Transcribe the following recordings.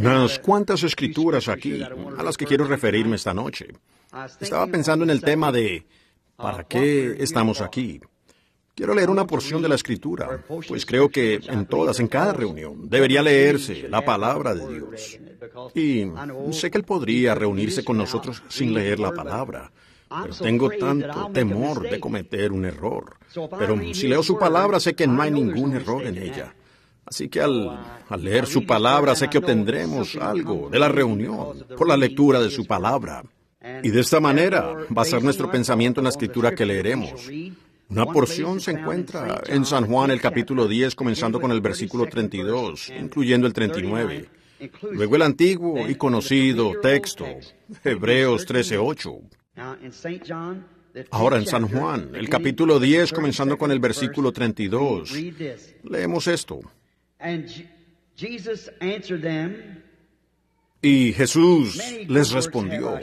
Unas cuantas escrituras aquí, a las que quiero referirme esta noche. Estaba pensando en el tema de ¿para qué estamos aquí? Quiero leer una porción de la Escritura, pues creo que en todas, en cada reunión, debería leerse la palabra de Dios. Y sé que Él podría reunirse con nosotros sin leer la palabra, pero tengo tanto temor de cometer un error. Pero si leo su palabra, sé que no hay ningún error en ella. Así que al leer su palabra, sé que obtendremos algo de la reunión por la lectura de su palabra. Y de esta manera va a ser nuestro pensamiento en la Escritura que leeremos. Una porción se encuentra en San Juan, el capítulo 10, comenzando con el versículo 32, incluyendo el 39. Luego el antiguo y conocido texto, Hebreos 13:8. Ahora en San Juan, el capítulo 10, comenzando con el versículo 32, leemos esto. Y Jesús les respondió,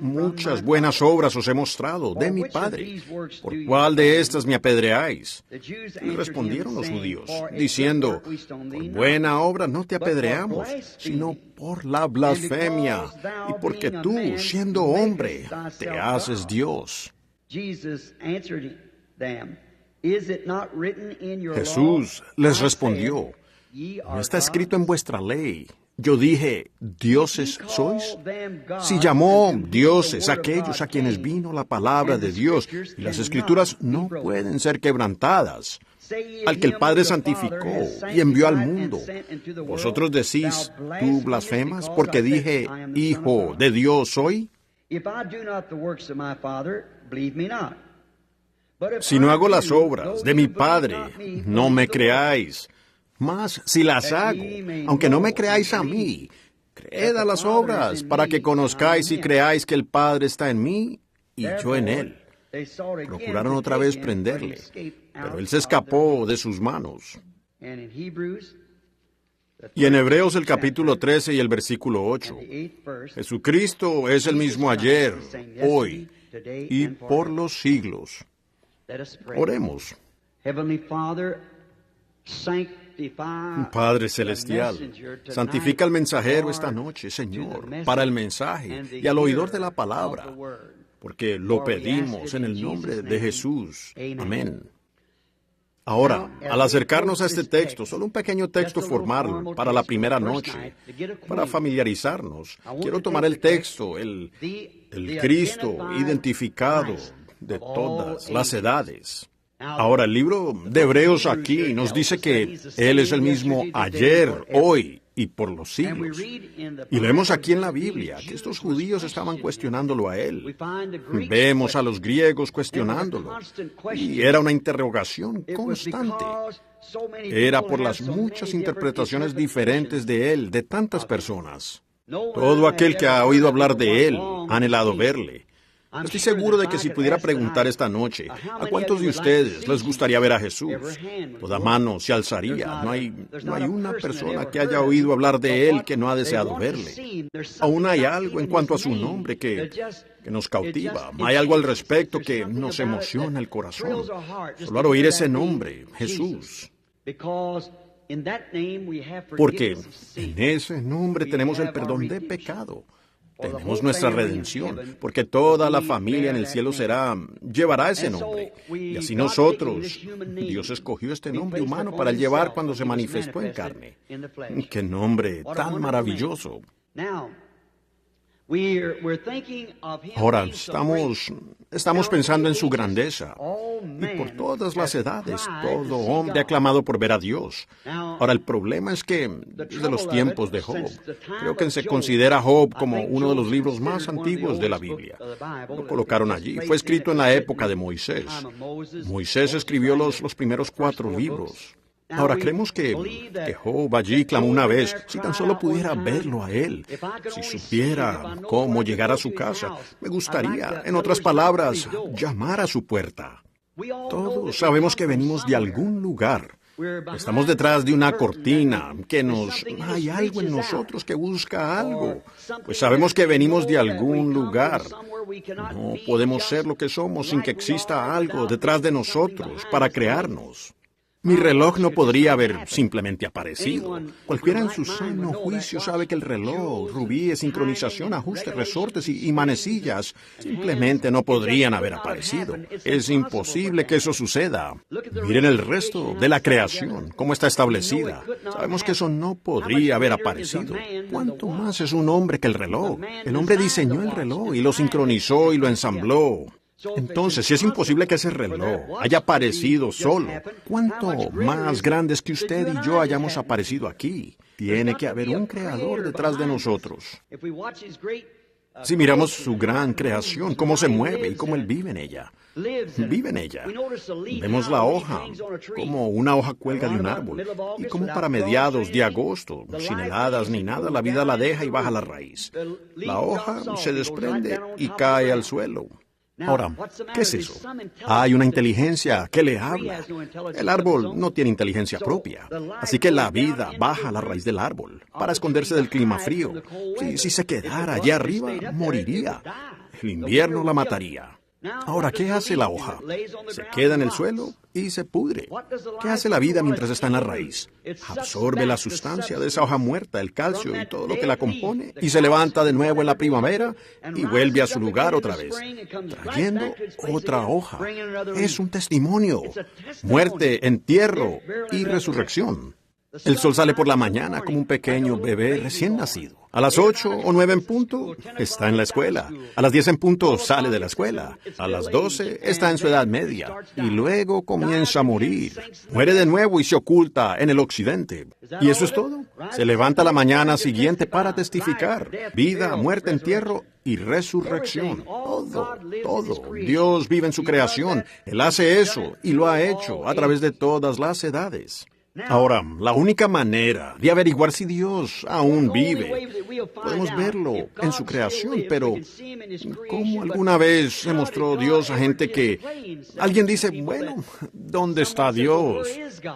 muchas buenas obras os he mostrado de mi Padre. ¿Por cuál de estas me apedreáis? Y respondieron los judíos, diciendo, por buena obra no te apedreamos, sino por la blasfemia, y porque tú, siendo hombre, te haces Dios. Jesús les respondió, ¿no está escrito en vuestra ley? Yo dije, ¿dioses sois? Si llamó dioses aquellos a quienes vino la palabra de Dios, y las Escrituras no pueden ser quebrantadas, al que el Padre santificó y envió al mundo, ¿vosotros decís, tú blasfemas, porque dije, Hijo de Dios soy? Si no hago las obras de mi Padre, no me creáis. Mas si las hago, aunque no me creáis a mí, creed a las obras, para que conozcáis y creáis que el Padre está en mí y yo en Él. Procuraron otra vez prenderle, pero Él se escapó de sus manos. Y en Hebreos el capítulo 13 y el versículo 8, Jesucristo es el mismo ayer, hoy y por los siglos. Oremos. Padre Celestial, santifica al mensajero esta noche, Señor, para el mensaje y al oidor de la palabra, porque lo pedimos en el nombre de Jesús. Amén. Ahora, al acercarnos a este texto, solo un pequeño texto formal para la primera noche, para familiarizarnos, quiero tomar el texto, el Cristo identificado de todas las edades. Ahora, el libro de Hebreos aquí nos dice que Él es el mismo ayer, hoy y por los siglos. Y leemos aquí en la Biblia que estos judíos estaban cuestionándolo a Él. Vemos a los griegos cuestionándolo. Y era una interrogación constante. Era por las muchas interpretaciones diferentes de Él, de tantas personas. Todo aquel que ha oído hablar de Él ha anhelado verle. Estoy seguro de que si pudiera preguntar esta noche, ¿a cuántos de ustedes les gustaría ver a Jesús? Toda mano se alzaría. No hay una persona que haya oído hablar de Él que no ha deseado verle. Aún hay algo en cuanto a su nombre que nos cautiva. Hay algo al respecto que nos emociona el corazón. Solo al oír ese nombre, Jesús. Porque en ese nombre tenemos el perdón de pecado. Tenemos nuestra redención, porque toda la familia en el cielo llevará ese nombre. Y así nosotros, Dios escogió este nombre humano para llevar cuando se manifestó en carne. ¡Qué nombre tan maravilloso! Ahora estamos pensando en su grandeza, y por todas las edades, todo hombre ha clamado por ver a Dios. Ahora, el problema es que, desde los tiempos de Job, creo que se considera Job como uno de los libros más antiguos de la Biblia. Lo colocaron allí. Fue escrito en la época de Moisés. Moisés escribió los primeros 4 libros. Ahora, creemos que Job allí clamó una vez, si tan solo pudiera verlo a él, si supiera cómo llegar a su casa, me gustaría, en otras palabras, llamar a su puerta. Todos sabemos que venimos de algún lugar. Estamos detrás de una cortina hay algo en nosotros que busca algo. Pues sabemos que venimos de algún lugar. No podemos ser lo que somos sin que exista algo detrás de nosotros para crearnos. Mi reloj no podría haber simplemente aparecido. Cualquiera en su sano juicio sabe que el reloj, rubíes, sincronización, ajustes, resortes y manecillas simplemente no podrían haber aparecido. Es imposible que eso suceda. Miren el resto de la creación, cómo está establecida. Sabemos que eso no podría haber aparecido. ¿Cuánto más es un hombre que el reloj? El hombre diseñó el reloj y lo sincronizó y lo ensambló. Entonces, si es imposible que ese reloj haya aparecido solo, ¿cuánto más grande es que usted y yo hayamos aparecido aquí? Tiene que haber un creador detrás de nosotros. Si miramos su gran creación, cómo se mueve y cómo Él vive en ella. Vive en ella. Vemos la hoja, como una hoja cuelga de un árbol, y como para mediados de agosto, sin heladas ni nada, la vida la deja y baja la raíz. La hoja se desprende y cae al suelo. Ahora, ¿qué es eso? Hay una inteligencia que le habla. El árbol no tiene inteligencia propia, así que la vida baja a la raíz del árbol para esconderse del clima frío. Si se quedara allá arriba, moriría. El invierno la mataría. Ahora, ¿qué hace la hoja? Se queda en el suelo y se pudre. ¿Qué hace la vida mientras está en la raíz? Absorbe la sustancia de esa hoja muerta, el calcio y todo lo que la compone, y se levanta de nuevo en la primavera y vuelve a su lugar otra vez, trayendo otra hoja. Es un testimonio. Muerte, entierro y resurrección. El sol sale por la mañana como un pequeño bebé recién nacido. A las 8 o 9 en punto, está en la escuela. A las 10 en punto, sale de la escuela. A las 12, está en su edad media. Y luego comienza a morir. Muere de nuevo y se oculta en el occidente. ¿Y eso es todo? Se levanta la mañana siguiente para testificar. Vida, muerte, entierro y resurrección. Todo. Dios vive en su creación. Él hace eso y lo ha hecho a través de todas las edades. Ahora, la única manera de averiguar si Dios aún vive, podemos verlo en su creación, pero ¿cómo alguna vez se mostró Dios a gente que alguien dice, bueno, ¿dónde está Dios?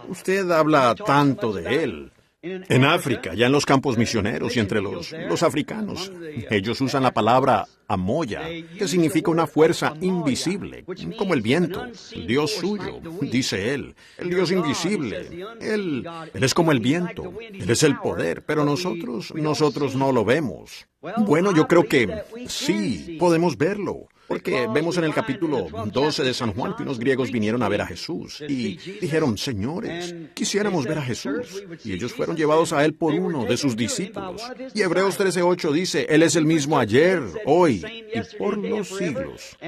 Usted habla tanto de Él. En África, ya en los campos misioneros y entre los africanos, ellos usan la palabra amoya, que significa una fuerza invisible, como el viento, el Dios suyo, dice él, el Dios invisible. Él es como el viento, Él es el poder, pero nosotros no lo vemos. Bueno, yo creo que sí, podemos verlo. Porque vemos en el capítulo 12 de San Juan que unos griegos vinieron a ver a Jesús y dijeron, señores, quisiéramos ver a Jesús. Y ellos fueron llevados a Él por uno de sus discípulos. Y Hebreos 13:8 dice, Él es el mismo ayer, hoy y por los siglos.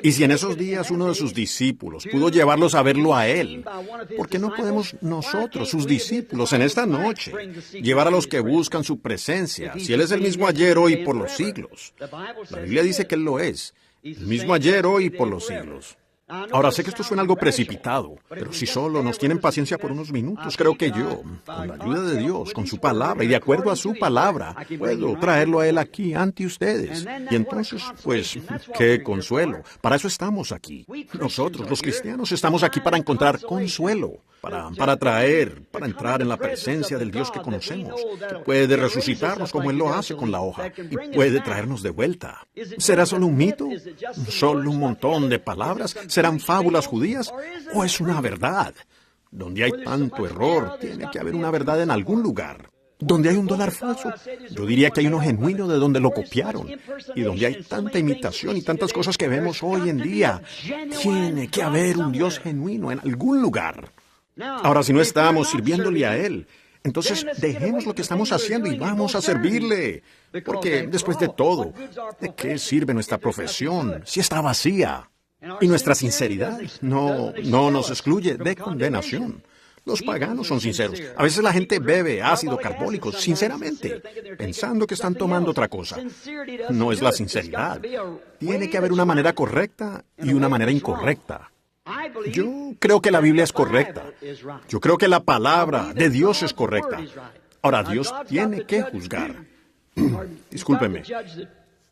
Y si en esos días uno de sus discípulos pudo llevarlos a verlo a Él, ¿por qué no podemos nosotros, sus discípulos, en esta noche, llevar a los que buscan su presencia, si Él es el mismo ayer, hoy y por los siglos? La Biblia dice que Él lo es. El mismo ayer, hoy y por los siglos. Ahora, sé que esto suena algo precipitado, pero si solo nos tienen paciencia por unos minutos, creo que yo, con la ayuda de Dios, con su palabra y de acuerdo a su palabra, puedo traerlo a Él aquí ante ustedes. Y entonces, pues, qué consuelo. Para eso estamos aquí. Nosotros, los cristianos, estamos aquí para encontrar consuelo, para entrar en la presencia del Dios que conocemos, que puede resucitarnos como Él lo hace con la hoja y puede traernos de vuelta. ¿Será solo un mito? ¿Solo un montón de palabras? ¿Serán fábulas judías o es una verdad? Donde hay tanto error, tiene que haber una verdad en algún lugar. Donde hay un dólar falso, yo diría que hay uno genuino de donde lo copiaron. Y donde hay tanta imitación y tantas cosas que vemos hoy en día, tiene que haber un Dios genuino en algún lugar. Ahora, si no estamos sirviéndole a Él, entonces dejemos lo que estamos haciendo y vamos a servirle. Porque después de todo, ¿de qué sirve nuestra profesión si está vacía? Y nuestra sinceridad no nos excluye de condenación. Los paganos son sinceros. A veces la gente bebe ácido carbónico, sinceramente, pensando que están tomando otra cosa. No es la sinceridad. Tiene que haber una manera correcta y una manera incorrecta. Yo creo que la Biblia es correcta. Yo creo que la palabra de Dios es correcta. Ahora, Dios tiene que juzgar. Discúlpeme.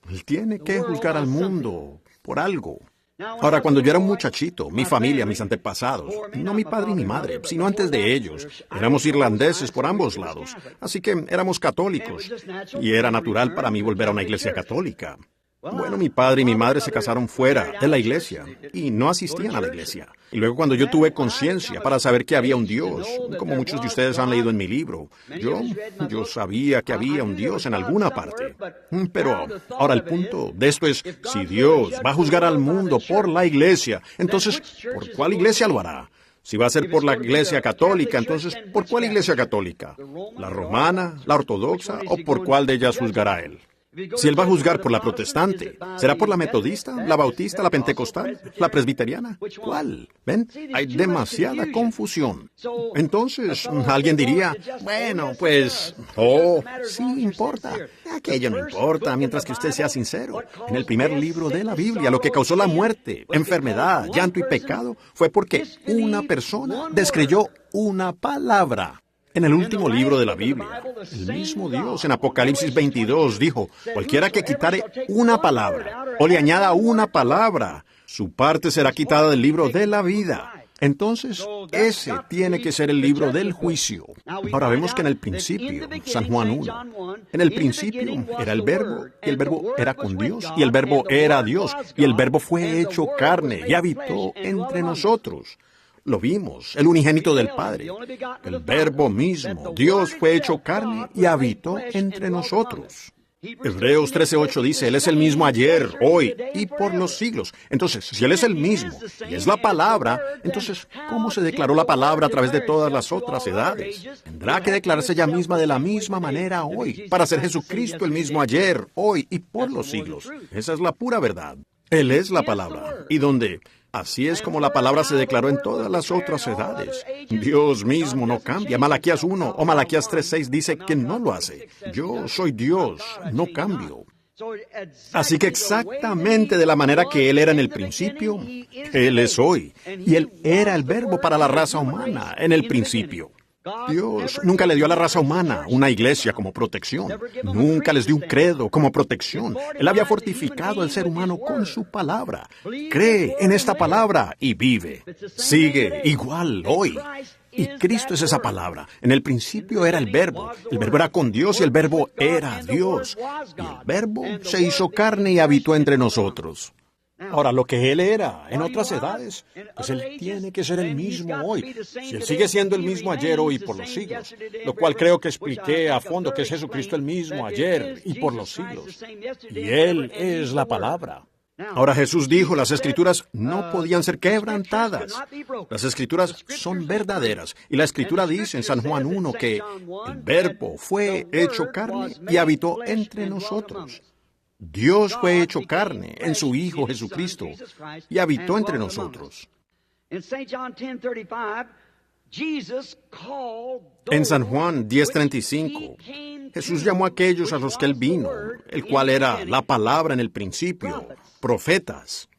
Él tiene que juzgar al mundo por algo. Ahora, cuando yo era un muchachito, mi familia, mis antepasados, no mi padre y mi madre, sino antes de ellos, éramos irlandeses por ambos lados, así que éramos católicos, y era natural para mí volver a una iglesia católica. Bueno, mi padre y mi madre se casaron fuera de la iglesia y no asistían a la iglesia. Y luego cuando yo tuve conciencia para saber que había un Dios, como muchos de ustedes han leído en mi libro, yo sabía que había un Dios en alguna parte. Pero ahora el punto de esto es, si Dios va a juzgar al mundo por la iglesia, entonces, ¿por cuál iglesia lo hará? Si va a ser por la iglesia católica, entonces, ¿por cuál iglesia católica? ¿La romana, la ortodoxa o por cuál de ellas juzgará él? Si él va a juzgar por la protestante, ¿será por la metodista, la bautista, la pentecostal, la presbiteriana? ¿Cuál? ¿Ven? Hay demasiada confusión. Entonces, alguien diría, bueno, pues, sí importa. Aquello no importa mientras que usted sea sincero. En el primer libro de la Biblia, lo que causó la muerte, enfermedad, llanto y pecado fue porque una persona descreyó una palabra. En el último libro de la Biblia, el mismo Dios en Apocalipsis 22 dijo, cualquiera que quitare una palabra o le añada una palabra, su parte será quitada del libro de la vida. Entonces, ese tiene que ser el libro del juicio. Ahora vemos que en el principio, San Juan 1, en el principio era el Verbo, y el Verbo era con Dios, y el Verbo era Dios, y el Verbo fue hecho carne y habitó entre nosotros. Lo vimos, el unigénito del Padre, el Verbo mismo, Dios fue hecho carne y habitó entre nosotros. Hebreos 13:8 dice, Él es el mismo ayer, hoy y por los siglos. Entonces, si Él es el mismo y es la palabra, entonces, ¿cómo se declaró la palabra a través de todas las otras edades? Tendrá que declararse ella misma de la misma manera hoy, para ser Jesucristo el mismo ayer, hoy y por los siglos. Esa es la pura verdad. Él es la palabra. ¿Y dónde? Así es como la palabra se declaró en todas las otras edades. Dios mismo no cambia. Malaquías 1 o Malaquías 3:6 dice que no lo hace. Yo soy Dios, no cambio. Así que exactamente de la manera que Él era en el principio, Él es hoy. Y Él era el Verbo para la raza humana en el principio. Dios nunca le dio a la raza humana una iglesia como protección. Nunca les dio un credo como protección. Él había fortificado al ser humano con su palabra. Cree en esta palabra y vive. Sigue igual hoy. Y Cristo es esa palabra. En el principio era el Verbo. El Verbo era con Dios y el Verbo era Dios. Y el Verbo se hizo carne y habitó entre nosotros. Ahora, lo que Él era en otras edades, pues Él tiene que ser el mismo hoy. Si Él sigue siendo el mismo ayer, hoy y por los siglos, lo cual creo que expliqué a fondo que es Jesucristo el mismo ayer y por los siglos. Y Él es la palabra. Ahora Jesús dijo, las Escrituras no podían ser quebrantadas. Las Escrituras son verdaderas. Y la Escritura dice en San Juan 1 que el Verbo fue hecho carne y habitó entre nosotros. Dios fue hecho carne en su Hijo Jesucristo y habitó entre nosotros. En San Juan 10:35, Jesús llamó a aquellos a los que Él vino, el cual era la palabra en el principio, profetas.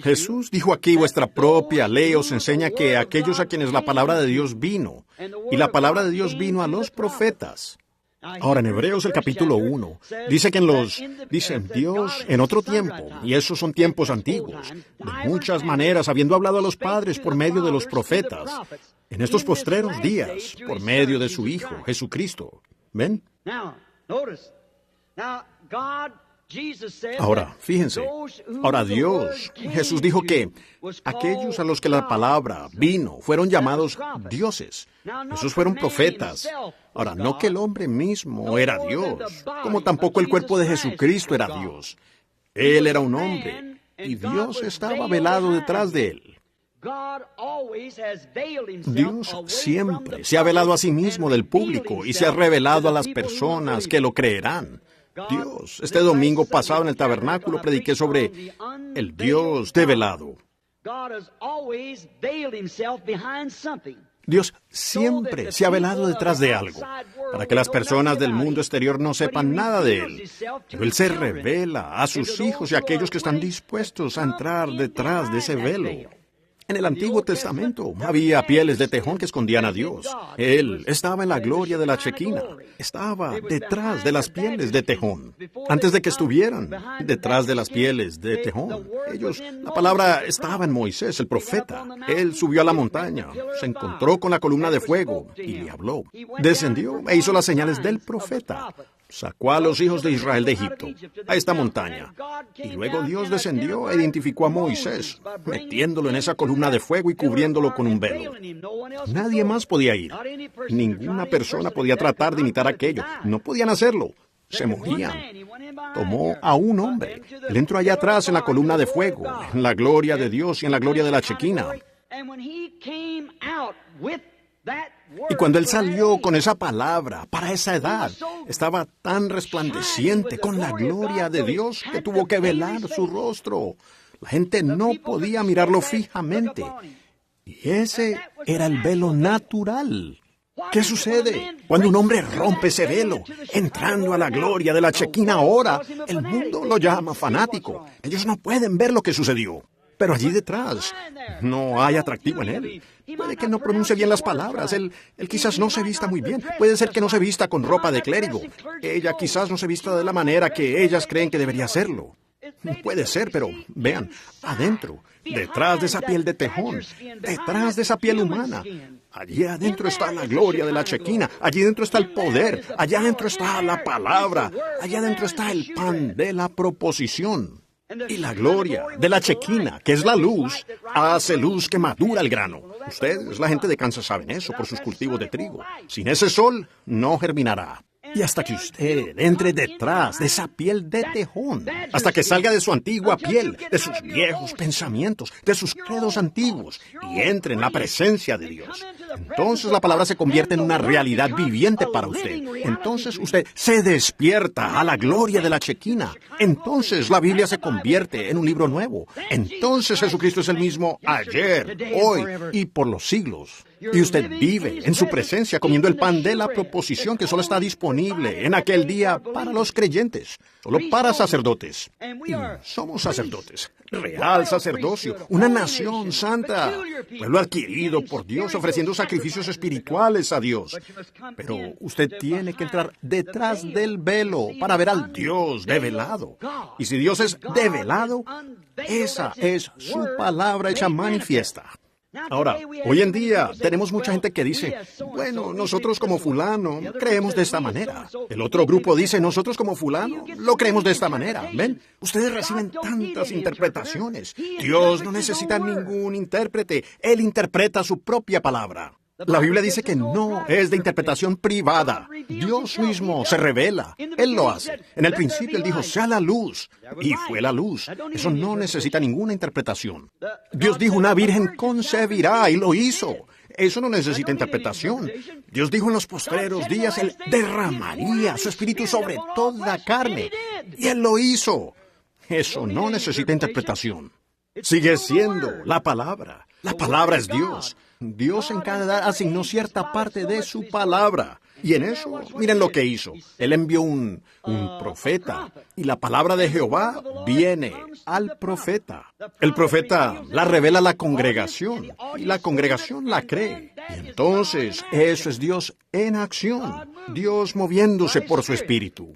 Jesús dijo aquí, vuestra propia ley os enseña que aquellos a quienes la palabra de Dios vino, y la palabra de Dios vino a los profetas. Ahora, en Hebreos el capítulo 1, dice que dice Dios en otro tiempo, y esos son tiempos antiguos, de muchas maneras, habiendo hablado a los padres por medio de los profetas, en estos postreros días, por medio de su Hijo, Jesucristo. ¿Ven? Ahora, fíjense, ahora Dios, Jesús dijo que aquellos a los que la palabra vino fueron llamados dioses. Esos fueron profetas. Ahora, no que el hombre mismo era Dios, como tampoco el cuerpo de Jesucristo era Dios. Él era un hombre, y Dios estaba velado detrás de él. Dios siempre se ha velado a sí mismo del público y se ha revelado a las personas que lo creerán. Dios, este domingo pasado en el tabernáculo prediqué sobre el Dios develado. Dios siempre se ha velado detrás de algo, para que las personas del mundo exterior no sepan nada de Él. Pero Él se revela a sus hijos y a aquellos que están dispuestos a entrar detrás de ese velo. En el Antiguo Testamento había pieles de tejón que escondían a Dios. Él estaba en la gloria de la Chequina. Estaba detrás de las pieles de tejón. Antes de que estuvieran detrás de las pieles de tejón. La palabra estaba en Moisés, el profeta. Él subió a la montaña, se encontró con la columna de fuego y le habló. Descendió e hizo las señales del profeta. Sacó a los hijos de Israel de Egipto, a esta montaña. Y luego Dios descendió e identificó a Moisés, metiéndolo en esa columna de fuego y cubriéndolo con un velo. Nadie más podía ir. Ninguna persona podía tratar de imitar aquello. No podían hacerlo. Se morían. Tomó a un hombre. Él entró allá atrás en la columna de fuego, en la gloria de Dios y en la gloria de la Chequina. Y cuando él salió con esa palabra, para esa edad, estaba tan resplandeciente con la gloria de Dios que tuvo que velar su rostro. La gente no podía mirarlo fijamente. Y ese era el velo natural. ¿Qué sucede cuando un hombre rompe ese velo, entrando a la gloria de la Chequina ahora? El mundo lo llama fanático. Ellos no pueden ver lo que sucedió. Pero allí detrás no hay atractivo en él. Puede que no pronuncie bien las palabras. Él quizás no se vista muy bien. Puede ser que no se vista con ropa de clérigo. Ella quizás no se vista de la manera que ellas creen que debería hacerlo. Puede ser, pero vean, adentro, detrás de esa piel de tejón, detrás de esa piel humana, allí adentro está la gloria de la Chequina, allí adentro está el poder, allá adentro está la palabra, allá adentro está el pan de la proposición. Y la gloria de la Chequina, que es la luz, hace luz que madura el grano. Ustedes, la gente de Kansas, saben eso por sus cultivos de trigo. Sin ese sol, no germinará. Y hasta que usted entre detrás de esa piel de tejón, hasta que salga de su antigua piel, de sus viejos pensamientos, de sus credos antiguos, y entre en la presencia de Dios. Entonces la palabra se convierte en una realidad viviente para usted. Entonces usted se despierta a la gloria de la Chequina. Entonces la Biblia se convierte en un libro nuevo. Entonces Jesucristo es el mismo ayer, hoy y por los siglos. Y usted vive en su presencia comiendo el pan de la proposición que solo está disponible en aquel día para los creyentes, solo para sacerdotes. Y somos sacerdotes, real sacerdocio, una nación santa, pueblo adquirido por Dios ofreciendo sacrificios espirituales a Dios. Pero usted tiene que entrar detrás del velo para ver al Dios develado. Y si Dios es develado, esa es su palabra hecha manifiesta. Ahora, hoy en día tenemos mucha gente que dice, bueno, nosotros como fulano creemos de esta manera. El otro grupo dice, nosotros como fulano lo creemos de esta manera. ¿Ven? Ustedes reciben tantas interpretaciones. Dios no necesita ningún intérprete. Él interpreta su propia palabra. La Biblia dice que no es de interpretación privada. Dios mismo se revela. Él lo hace. En el principio Él dijo, sea la luz. Y fue la luz. Eso no necesita ninguna interpretación. Dios dijo, una virgen concebirá y lo hizo. Eso no necesita interpretación. Dios dijo en los postreros días, Él derramaría su espíritu sobre toda carne. Y Él lo hizo. Eso no necesita interpretación. Sigue siendo la palabra. La palabra es Dios. Dios en cada edad asignó cierta parte de su palabra. Y en eso, miren lo que hizo. Él envió un profeta. Y la palabra de Jehová viene al profeta. El profeta la revela a la congregación. Y la congregación la cree. Y entonces, eso es Dios en acción. Dios moviéndose por su espíritu.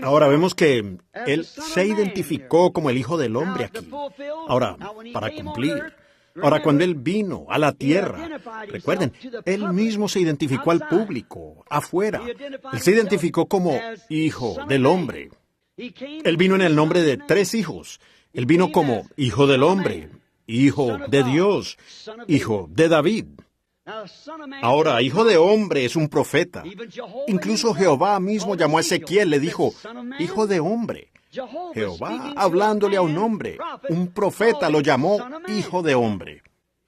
Ahora vemos que Él se identificó como el Hijo del Hombre aquí. Ahora, para cumplir. Ahora, cuando Él vino a la tierra, recuerden, Él mismo se identificó al público, afuera. Él se identificó como Hijo del Hombre. Él vino en el nombre de 3 hijos. Él vino como Hijo del Hombre, Hijo de Dios, Hijo de David. Ahora, Hijo de Hombre es un profeta. Incluso Jehová mismo llamó a Ezequiel, le dijo, Hijo de Hombre. Jehová, hablándole a un hombre, un profeta lo llamó Hijo de Hombre.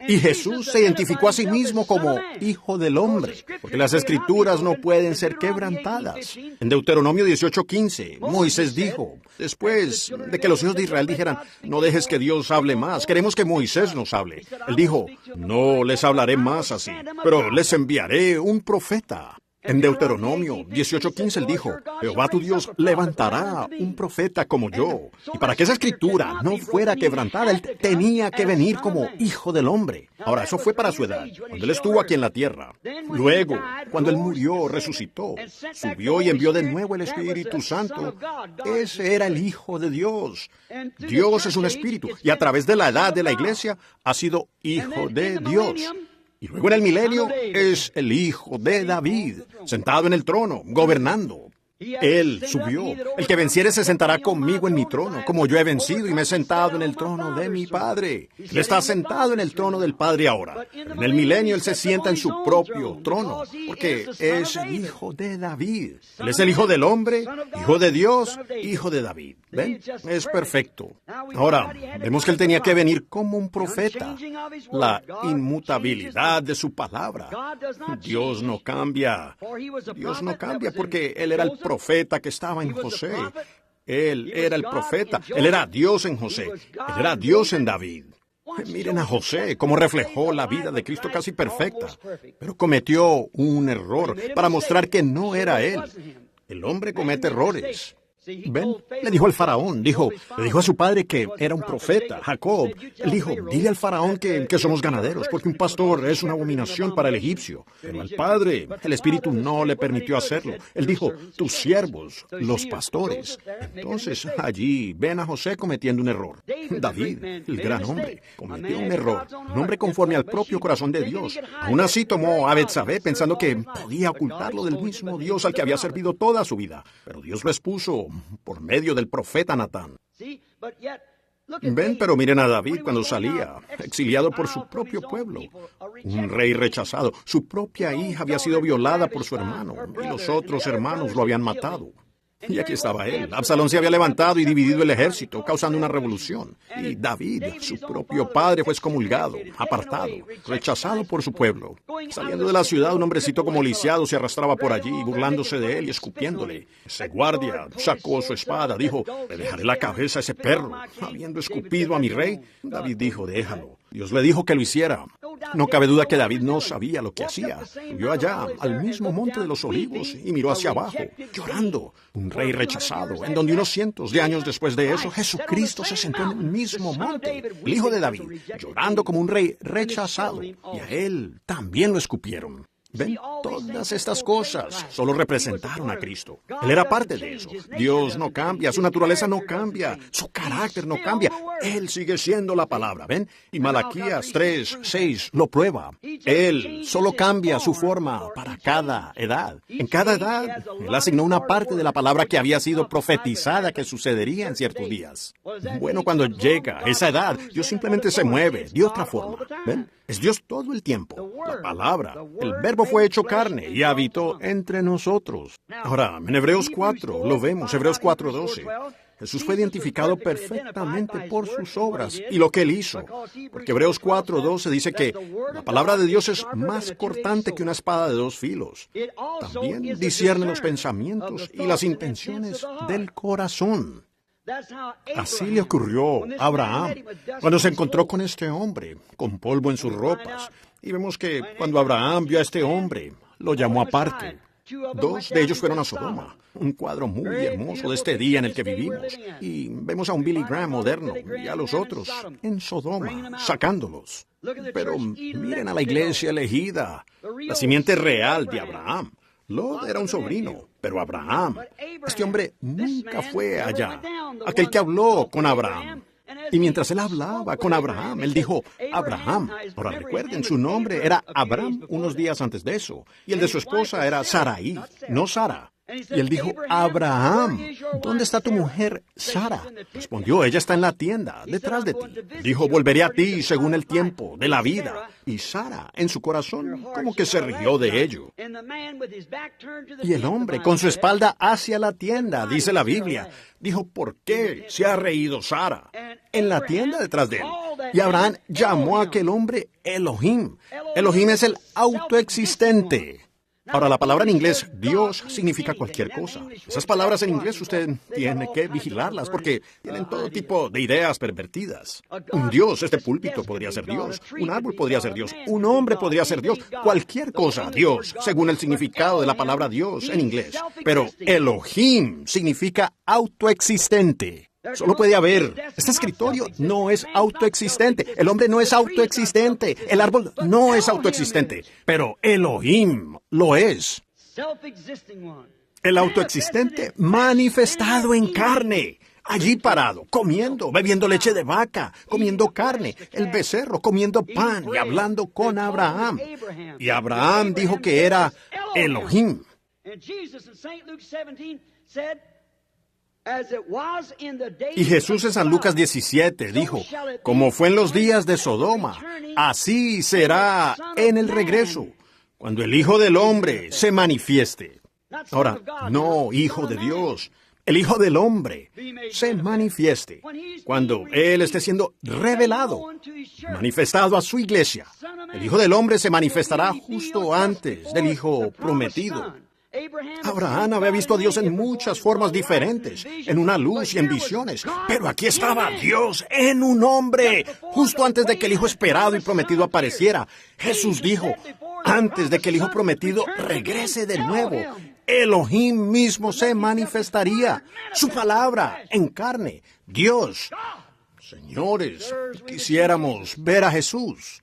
Y Jesús se identificó a sí mismo como Hijo del Hombre, porque las Escrituras no pueden ser quebrantadas. En Deuteronomio 18:15, Moisés dijo, después de que los hijos de Israel dijeran, no dejes que Dios hable más, queremos que Moisés nos hable. Él dijo, no les hablaré más así, pero les enviaré un profeta. En Deuteronomio 18:15 él dijo, Jehová tu Dios levantará un profeta como yo. Y para que esa escritura no fuera quebrantada, él tenía que venir como hijo del hombre. Ahora, eso fue para su edad, cuando él estuvo aquí en la tierra. Luego, cuando él murió, resucitó, subió y envió de nuevo el Espíritu Santo. Ese era el Hijo de Dios. Dios es un espíritu, y a través de la edad de la iglesia ha sido Hijo de Dios. Y luego en el milenio es el Hijo de David, sentado en el trono, gobernando. Él subió. El que venciere se sentará conmigo en mi trono, como yo he vencido y me he sentado en el trono de mi Padre. Él está sentado en el trono del Padre ahora. En el milenio él se sienta en su propio trono, porque es el Hijo de David. Él es el Hijo del hombre, Hijo de Dios, Hijo de David. ¿Ven? Es perfecto. Ahora, vemos que él tenía que venir como un profeta. La inmutabilidad de su palabra. Dios no cambia. Dios no cambia porque él era el profeta que estaba en José. Él era el profeta. Él era Dios en José. Él era Dios en David. Miren a José, cómo reflejó la vida de Cristo casi perfecta, pero cometió un error para mostrar que no era él. El hombre comete errores. ¿Ven? Le dijo al faraón, le dijo a su padre que era un profeta, Jacob. Él dijo, dile al faraón que somos ganaderos, porque un pastor es una abominación para el egipcio. Pero al padre, el Espíritu no le permitió hacerlo. Él dijo, tus siervos, los pastores. Entonces, allí ven a José cometiendo un error. David, el gran hombre, cometió un error. Un hombre conforme al propio corazón de Dios. Aún así tomó a Betsabé pensando que podía ocultarlo del mismo Dios al que había servido toda su vida. Pero Dios lo expuso por medio del profeta Natán. Ven, pero miren a David cuando salía, exiliado por su propio pueblo, un rey rechazado. Su propia hija había sido violada por su hermano, y los otros hermanos lo habían matado. Y aquí estaba él. Absalón se había levantado y dividido el ejército, causando una revolución. Y David, su propio padre, fue excomulgado, apartado, rechazado por su pueblo. Saliendo de la ciudad, un hombrecito como lisiado se arrastraba por allí, burlándose de él y escupiéndole. Ese guardia sacó su espada, dijo, le dejaré la cabeza a ese perro. Habiendo escupido a mi rey, David dijo, déjalo. Dios le dijo que lo hiciera. No cabe duda que David no sabía lo que hacía. Subió allá, al mismo monte de los olivos, y miró hacia abajo, llorando. Un rey rechazado, en donde unos cientos de años después de eso, Jesucristo se sentó en el mismo monte, el hijo de David, llorando como un rey rechazado. Y a él también lo escupieron. ¿Ven? Todas estas cosas solo representaron a Cristo. Él era parte de eso. Dios no cambia, su naturaleza no cambia, su carácter no cambia. Él sigue siendo la palabra, ¿ven? Y Malaquías 3:6 lo prueba. Él solo cambia su forma para cada edad. En cada edad, Él asignó una parte de la palabra que había sido profetizada que sucedería en ciertos días. Bueno, cuando llega esa edad, Dios simplemente se mueve de otra forma. ¿Ven? Es Dios todo el tiempo. La palabra, el verbo fue hecho carne y habitó entre nosotros. Ahora, en Hebreos 4, lo vemos, Hebreos 4:12. Jesús fue identificado perfectamente por sus obras y lo que Él hizo. Porque Hebreos 4:12 dice que la palabra de Dios es más cortante que una espada de dos filos. También discierne los pensamientos y las intenciones del corazón. Así le ocurrió a Abraham cuando se encontró con este hombre, con polvo en sus ropas. Y vemos que cuando Abraham vio a este hombre, lo llamó aparte. 2 de ellos fueron a Sodoma, un cuadro muy hermoso de este día en el que vivimos. Y vemos a un Billy Graham moderno y a los otros en Sodoma, sacándolos. Pero miren a la iglesia elegida, la simiente real de Abraham. Lot era un sobrino, pero Abraham, este hombre nunca fue allá, aquel que habló con Abraham. Y mientras él hablaba con Abraham, él dijo, Abraham. Ahora recuerden, su nombre era Abraham unos días antes de eso, y el de su esposa era Sarai, no Sara. Y él dijo, Abraham, ¿dónde está tu mujer Sara? Respondió, ella está en la tienda, detrás de ti. Dijo, volveré a ti según el tiempo de la vida. Y Sara, en su corazón, como que se rió de ello. Y el hombre, con su espalda hacia la tienda, dice la Biblia, dijo, ¿por qué se ha reído Sara? En la tienda detrás de él. Y Abraham llamó a aquel hombre Elohim. Elohim es el autoexistente. Ahora, la palabra en inglés, Dios, significa cualquier cosa. Esas palabras en inglés usted tiene que vigilarlas porque tienen todo tipo de ideas pervertidas. Un Dios, este púlpito podría ser Dios. Un árbol podría ser Dios. Un hombre podría ser Dios. Cualquier cosa, Dios, según el significado de la palabra Dios en inglés. Pero Elohim significa autoexistente. Solo puede haber. Este escritorio no es autoexistente. El hombre no es autoexistente. El árbol no es autoexistente. Pero Elohim lo es. El autoexistente manifestado en carne. Allí parado, comiendo, bebiendo leche de vaca, comiendo carne, el becerro comiendo pan y hablando con Abraham. Y Abraham dijo que era Elohim. Y Jesús en San Lucas 17 dijo, como fue en los días de Sodoma, así será en el regreso, cuando el Hijo del Hombre se manifieste. Ahora, no Hijo de Dios, el Hijo del Hombre se manifieste, cuando Él esté siendo revelado, manifestado a su iglesia. El Hijo del Hombre se manifestará justo antes del Hijo prometido. Abraham había visto a Dios en muchas formas diferentes, en una luz y en visiones, pero aquí estaba Dios en un hombre, justo antes de que el Hijo esperado y prometido apareciera. Jesús dijo, antes de que el Hijo prometido regrese de nuevo, Elohim mismo se manifestaría, su palabra en carne, Dios. Señores, quisiéramos ver a Jesús.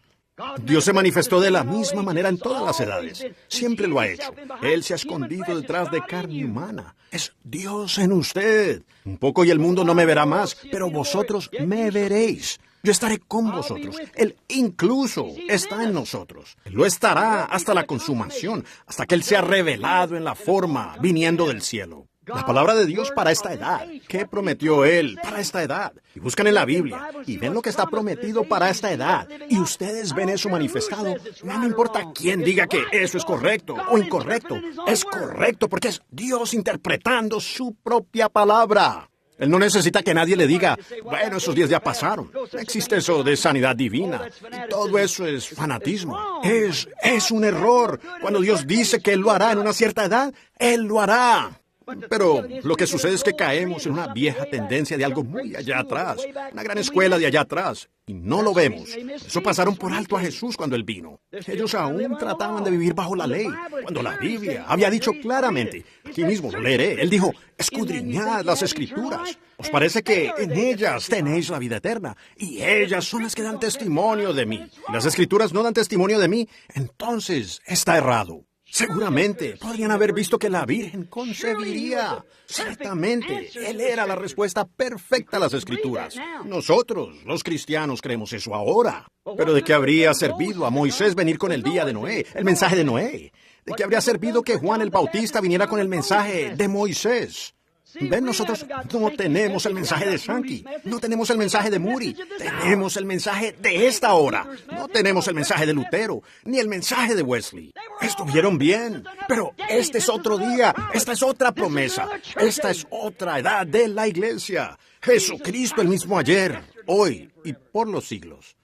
Dios se manifestó de la misma manera en todas las edades. Siempre lo ha hecho. Él se ha escondido detrás de carne humana. Es Dios en usted. Un poco y el mundo no me verá más, pero vosotros me veréis. Yo estaré con vosotros. Él incluso está en nosotros. Él lo estará hasta la consumación, hasta que Él sea revelado en la forma viniendo del cielo. La palabra de Dios para esta edad. ¿Qué prometió Él para esta edad? Y buscan en la Biblia y ven lo que está prometido para esta edad. Y ustedes ven eso manifestado. No me importa quién diga que eso es correcto o incorrecto. Es correcto porque es Dios interpretando su propia palabra. Él no necesita que nadie le diga, bueno, esos días ya pasaron. No existe eso de sanidad divina. Y todo eso es fanatismo. Es un error. Cuando Dios dice que Él lo hará en una cierta edad, Él lo hará. Pero lo que sucede es que caemos en una vieja tendencia de algo muy allá atrás, una gran escuela de allá atrás, y no lo vemos. Eso pasaron por alto a Jesús cuando Él vino. Ellos aún trataban de vivir bajo la ley, cuando la Biblia había dicho claramente, aquí mismo lo leeré, Él dijo, escudriñad las Escrituras. ¿Os parece que en ellas tenéis la vida eterna? Y ellas son las que dan testimonio de mí. Y las Escrituras no dan testimonio de mí, entonces está errado. Seguramente podrían haber visto que la Virgen concebiría. Ciertamente, Él era la respuesta perfecta a las Escrituras. Nosotros, los cristianos, creemos eso ahora. Pero ¿de qué habría servido a Moisés venir con el día de Noé, el mensaje de Noé? ¿De qué habría servido que Juan el Bautista viniera con el mensaje de Moisés? Ven, nosotros no tenemos el mensaje de Sankey, no tenemos el mensaje de Moody, tenemos el mensaje de esta hora. No tenemos el mensaje de Lutero, ni el mensaje de Wesley. Estuvieron bien, pero este es otro día, esta es otra promesa, esta es otra edad de la iglesia. Jesucristo el mismo ayer, hoy y por los siglos.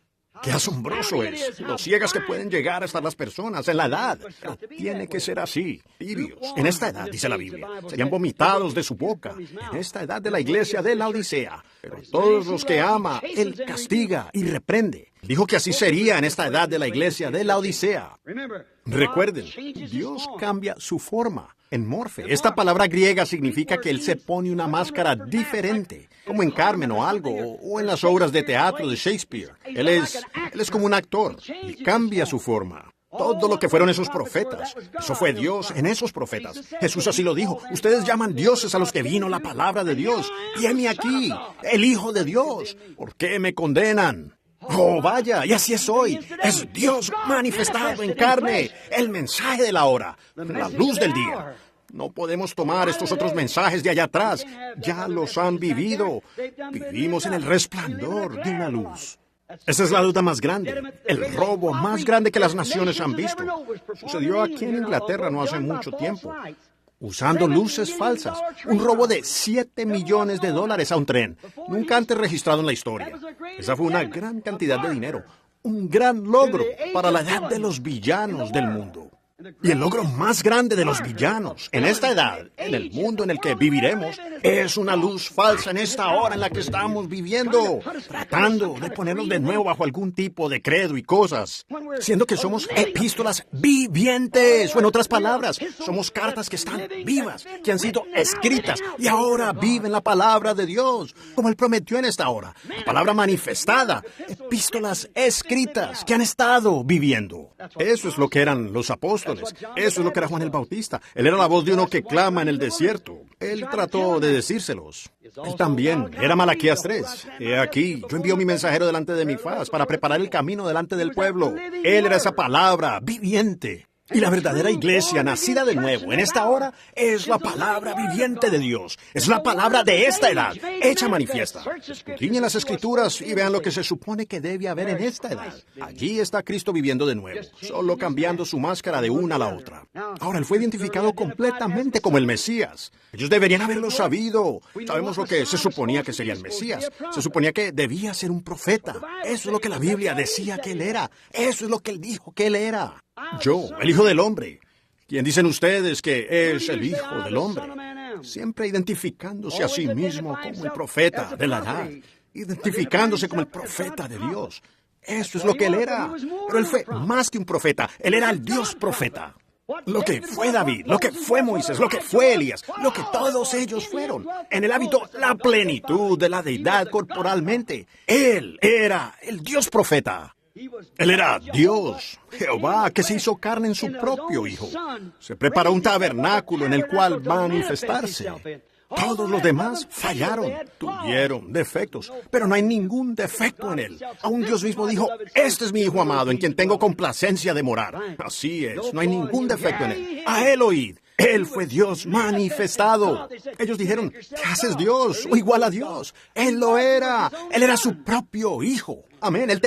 ¡Qué asombroso es! Lo ciegas que pueden llegar a estar las personas en la edad. Pero tiene que ser así. Tibios. En esta edad, dice la Biblia, serían vomitados de su boca. En esta edad de la iglesia de la Odisea. Pero todos los que ama, Él castiga y reprende. Dijo que así sería en esta edad de la iglesia de la Odisea. Recuerden, Dios cambia su forma. En morfe, esta palabra griega significa que Él se pone una máscara diferente, como en Carmen o algo, o en las obras de teatro de Shakespeare. Él es como un actor y cambia su forma. Todo lo que fueron esos profetas, eso fue Dios en esos profetas. Jesús así lo dijo, ustedes llaman dioses a los que vino la palabra de Dios. Y heme aquí, el Hijo de Dios. ¿Por qué me condenan? Oh, vaya, y así es hoy. Es Dios manifestado en carne, el mensaje de la hora, la luz del día. No podemos tomar estos otros mensajes de allá atrás. Ya los han vivido. Vivimos en el resplandor de una luz. Esa es la duda más grande, el robo más grande que las naciones han visto. Sucedió aquí en Inglaterra no hace mucho tiempo. Usando luces falsas, un robo de $7 millones a un tren, nunca antes registrado en la historia. Esa fue una gran cantidad de dinero, un gran logro para la edad de los villanos del mundo. Y el logro más grande de los villanos en esta edad, en el mundo en el que viviremos, es una luz falsa en esta hora en la que estamos viviendo, tratando de ponernos de nuevo bajo algún tipo de credo y cosas, siendo que somos epístolas vivientes, o en otras palabras, somos cartas que están vivas, que han sido escritas y ahora viven la palabra de Dios, como Él prometió en esta hora, la palabra manifestada, epístolas escritas que han estado viviendo. Eso es lo que eran los apóstoles. Eso es lo que era Juan el Bautista. Él era la voz de uno que clama en el desierto. Él trató de decírselos. Él también era Malaquías 3. He aquí, yo envío mi mensajero delante de mi faz para preparar el camino delante del pueblo. Él era esa palabra viviente. Y la verdadera iglesia, nacida de nuevo en esta hora, es la palabra viviente de Dios. Es la palabra de esta edad, hecha manifiesta. Escudriñen las Escrituras y vean lo que se supone que debe haber en esta edad. Allí está Cristo viviendo de nuevo, solo cambiando su máscara de una a la otra. Ahora, Él fue identificado completamente como el Mesías. Ellos deberían haberlo sabido. Sabemos lo que se suponía que sería el Mesías. Se suponía que debía ser un profeta. Eso es lo que la Biblia decía que Él era. Eso es lo que Él dijo que Él era. Yo, el Hijo del Hombre. ¿Quién dicen ustedes que es el Hijo del Hombre? Siempre identificándose a sí mismo como el profeta de la edad, identificándose como el profeta de Dios. Eso es lo que Él era. Pero Él fue más que un profeta. Él era el Dios profeta. Lo que fue David, lo que fue Moisés, lo que fue Elías, lo que todos ellos fueron. En el hábito, la plenitud de la deidad corporalmente. Él era el Dios profeta. Él era Dios, Jehová, que se hizo carne en su propio Hijo. Se preparó un tabernáculo en el cual manifestarse. Todos los demás fallaron, tuvieron defectos, pero no hay ningún defecto en Él. Aún Dios mismo dijo, este es mi Hijo amado en quien tengo complacencia de morar. Así es, no hay ningún defecto en Él. A Él oíd. Él fue Dios manifestado. Ellos dijeron, ¿qué haces Dios? O igual a Dios. Él lo era. Él era su propio Hijo. Amén. Él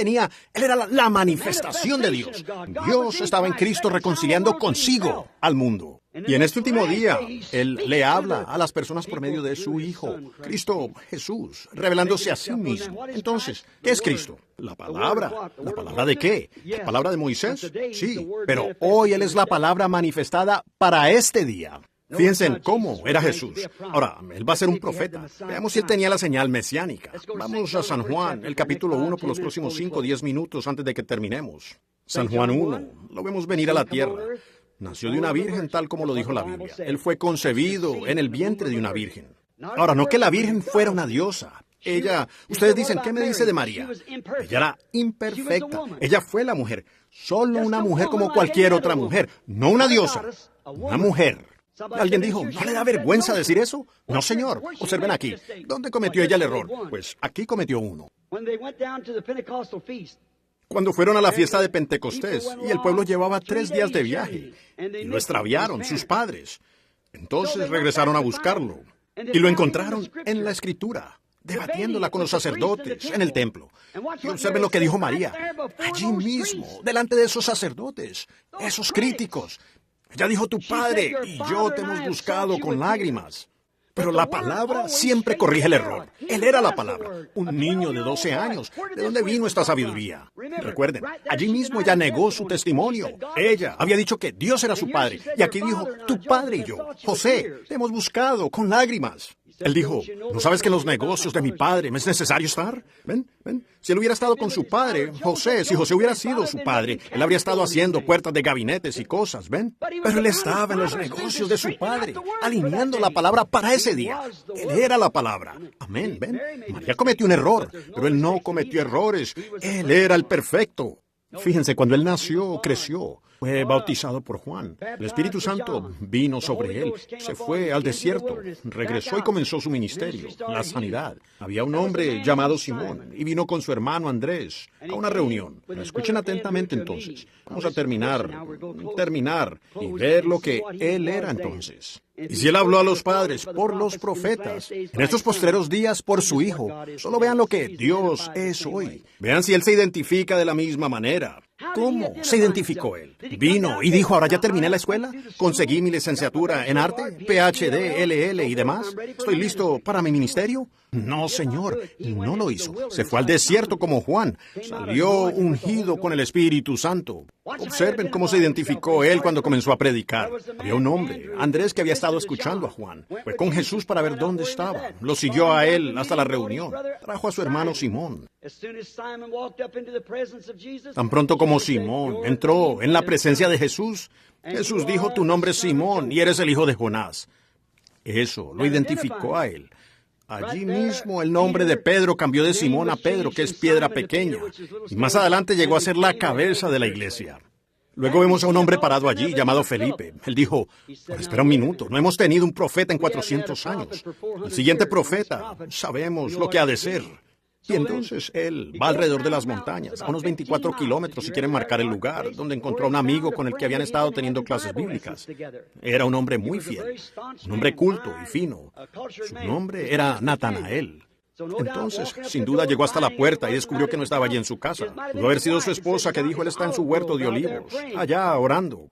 era la manifestación de Dios. Dios estaba en Cristo reconciliando consigo al mundo. Y en este último día, Él le habla a las personas por medio de su Hijo, Cristo Jesús, revelándose a sí mismo. Entonces, ¿qué es Cristo? La palabra. ¿La palabra de qué? ¿La palabra de Moisés? Sí, pero hoy Él es la palabra manifestada para este día. Fíjense en cómo era Jesús. Ahora, Él va a ser un profeta. Veamos si Él tenía la señal mesiánica. Vamos a San Juan, el capítulo 1, por los próximos 5 o 10 minutos antes de que terminemos. San Juan 1, lo vemos venir a la tierra. Nació de una virgen tal como lo dijo la Biblia. Él fue concebido en el vientre de una virgen. Ahora, no que la virgen fuera una diosa. Ella, ustedes dicen, ¿qué me dice de María? Ella era imperfecta. Ella fue la mujer. Solo una mujer como cualquier otra mujer. No una diosa. Una mujer. Alguien dijo, ¿no le da vergüenza decir eso? No, señor. Observen aquí. ¿Dónde cometió ella el error? Pues aquí cometió uno. Cuando fueron a la fiesta de Pentecostés y el pueblo llevaba 3 días de viaje y lo extraviaron sus padres. Entonces regresaron a buscarlo y lo encontraron en la Escritura, debatiéndola con los sacerdotes en el templo. Y observen lo que dijo María, allí mismo, delante de esos sacerdotes, esos críticos. Ella dijo, tu padre y yo te hemos buscado con lágrimas. Pero la palabra siempre corrige el error. Él era la palabra. Un niño de 12 años. ¿De dónde vino esta sabiduría? Recuerden, allí mismo ella negó su testimonio. Ella había dicho que Dios era su padre. Y aquí dijo, tu padre y yo, José, te hemos buscado con lágrimas. Él dijo, ¿no sabes que en los negocios de mi padre me es necesario estar? Ven. Si él hubiera estado con su padre, José, si José hubiera sido su padre, él habría estado haciendo puertas de gabinetes y cosas, ¿ven? Pero él estaba en los negocios de su padre, alineando la palabra para ese día. Él era la palabra. Amén, ¿ven? María cometió un error, pero él no cometió errores. Él era el perfecto. Fíjense, cuando él nació, creció. Fue bautizado por Juan. El Espíritu Santo vino sobre él. Se fue al desierto. Regresó y comenzó su ministerio, la sanidad. Había un hombre llamado Simón y vino con su hermano Andrés a una reunión. Escuchen atentamente entonces. Vamos a terminar y ver lo que él era entonces. Y si él habló a los padres por los profetas, en estos postreros días por su Hijo, solo vean lo que Dios es hoy. Vean si él se identifica de la misma manera. ¿Cómo se identificó él? Vino y dijo, ahora ya terminé la escuela, conseguí mi licenciatura en arte, PhD, LL y demás, estoy listo para mi ministerio. No, Señor, no lo hizo. Se fue al desierto como Juan. Salió ungido con el Espíritu Santo. Observen cómo se identificó él cuando comenzó a predicar. Había un hombre, Andrés, que había estado escuchando a Juan. Fue con Jesús para ver dónde estaba. Lo siguió a él hasta la reunión. Trajo a su hermano Simón. Tan pronto como Simón entró en la presencia de Jesús, Jesús dijo, tu nombre es Simón y eres el hijo de Jonás. Eso lo identificó a él. Allí mismo el nombre de Pedro cambió de Simón a Pedro, que es piedra pequeña, y más adelante llegó a ser la cabeza de la iglesia. Luego vemos a un hombre parado allí llamado Felipe. Él dijo, espera un minuto, no hemos tenido un profeta en 400 años. El siguiente profeta, sabemos lo que ha de ser. Y entonces él va alrededor de las montañas, a unos 24 kilómetros si quieren marcar el lugar, donde encontró a un amigo con el que habían estado teniendo clases bíblicas. Era un hombre muy fiel, un hombre culto y fino. Su nombre era Natanael. Entonces, sin duda, llegó hasta la puerta y descubrió que no estaba allí en su casa. Pudo haber sido su esposa que dijo, él está en su huerto de olivos, allá orando.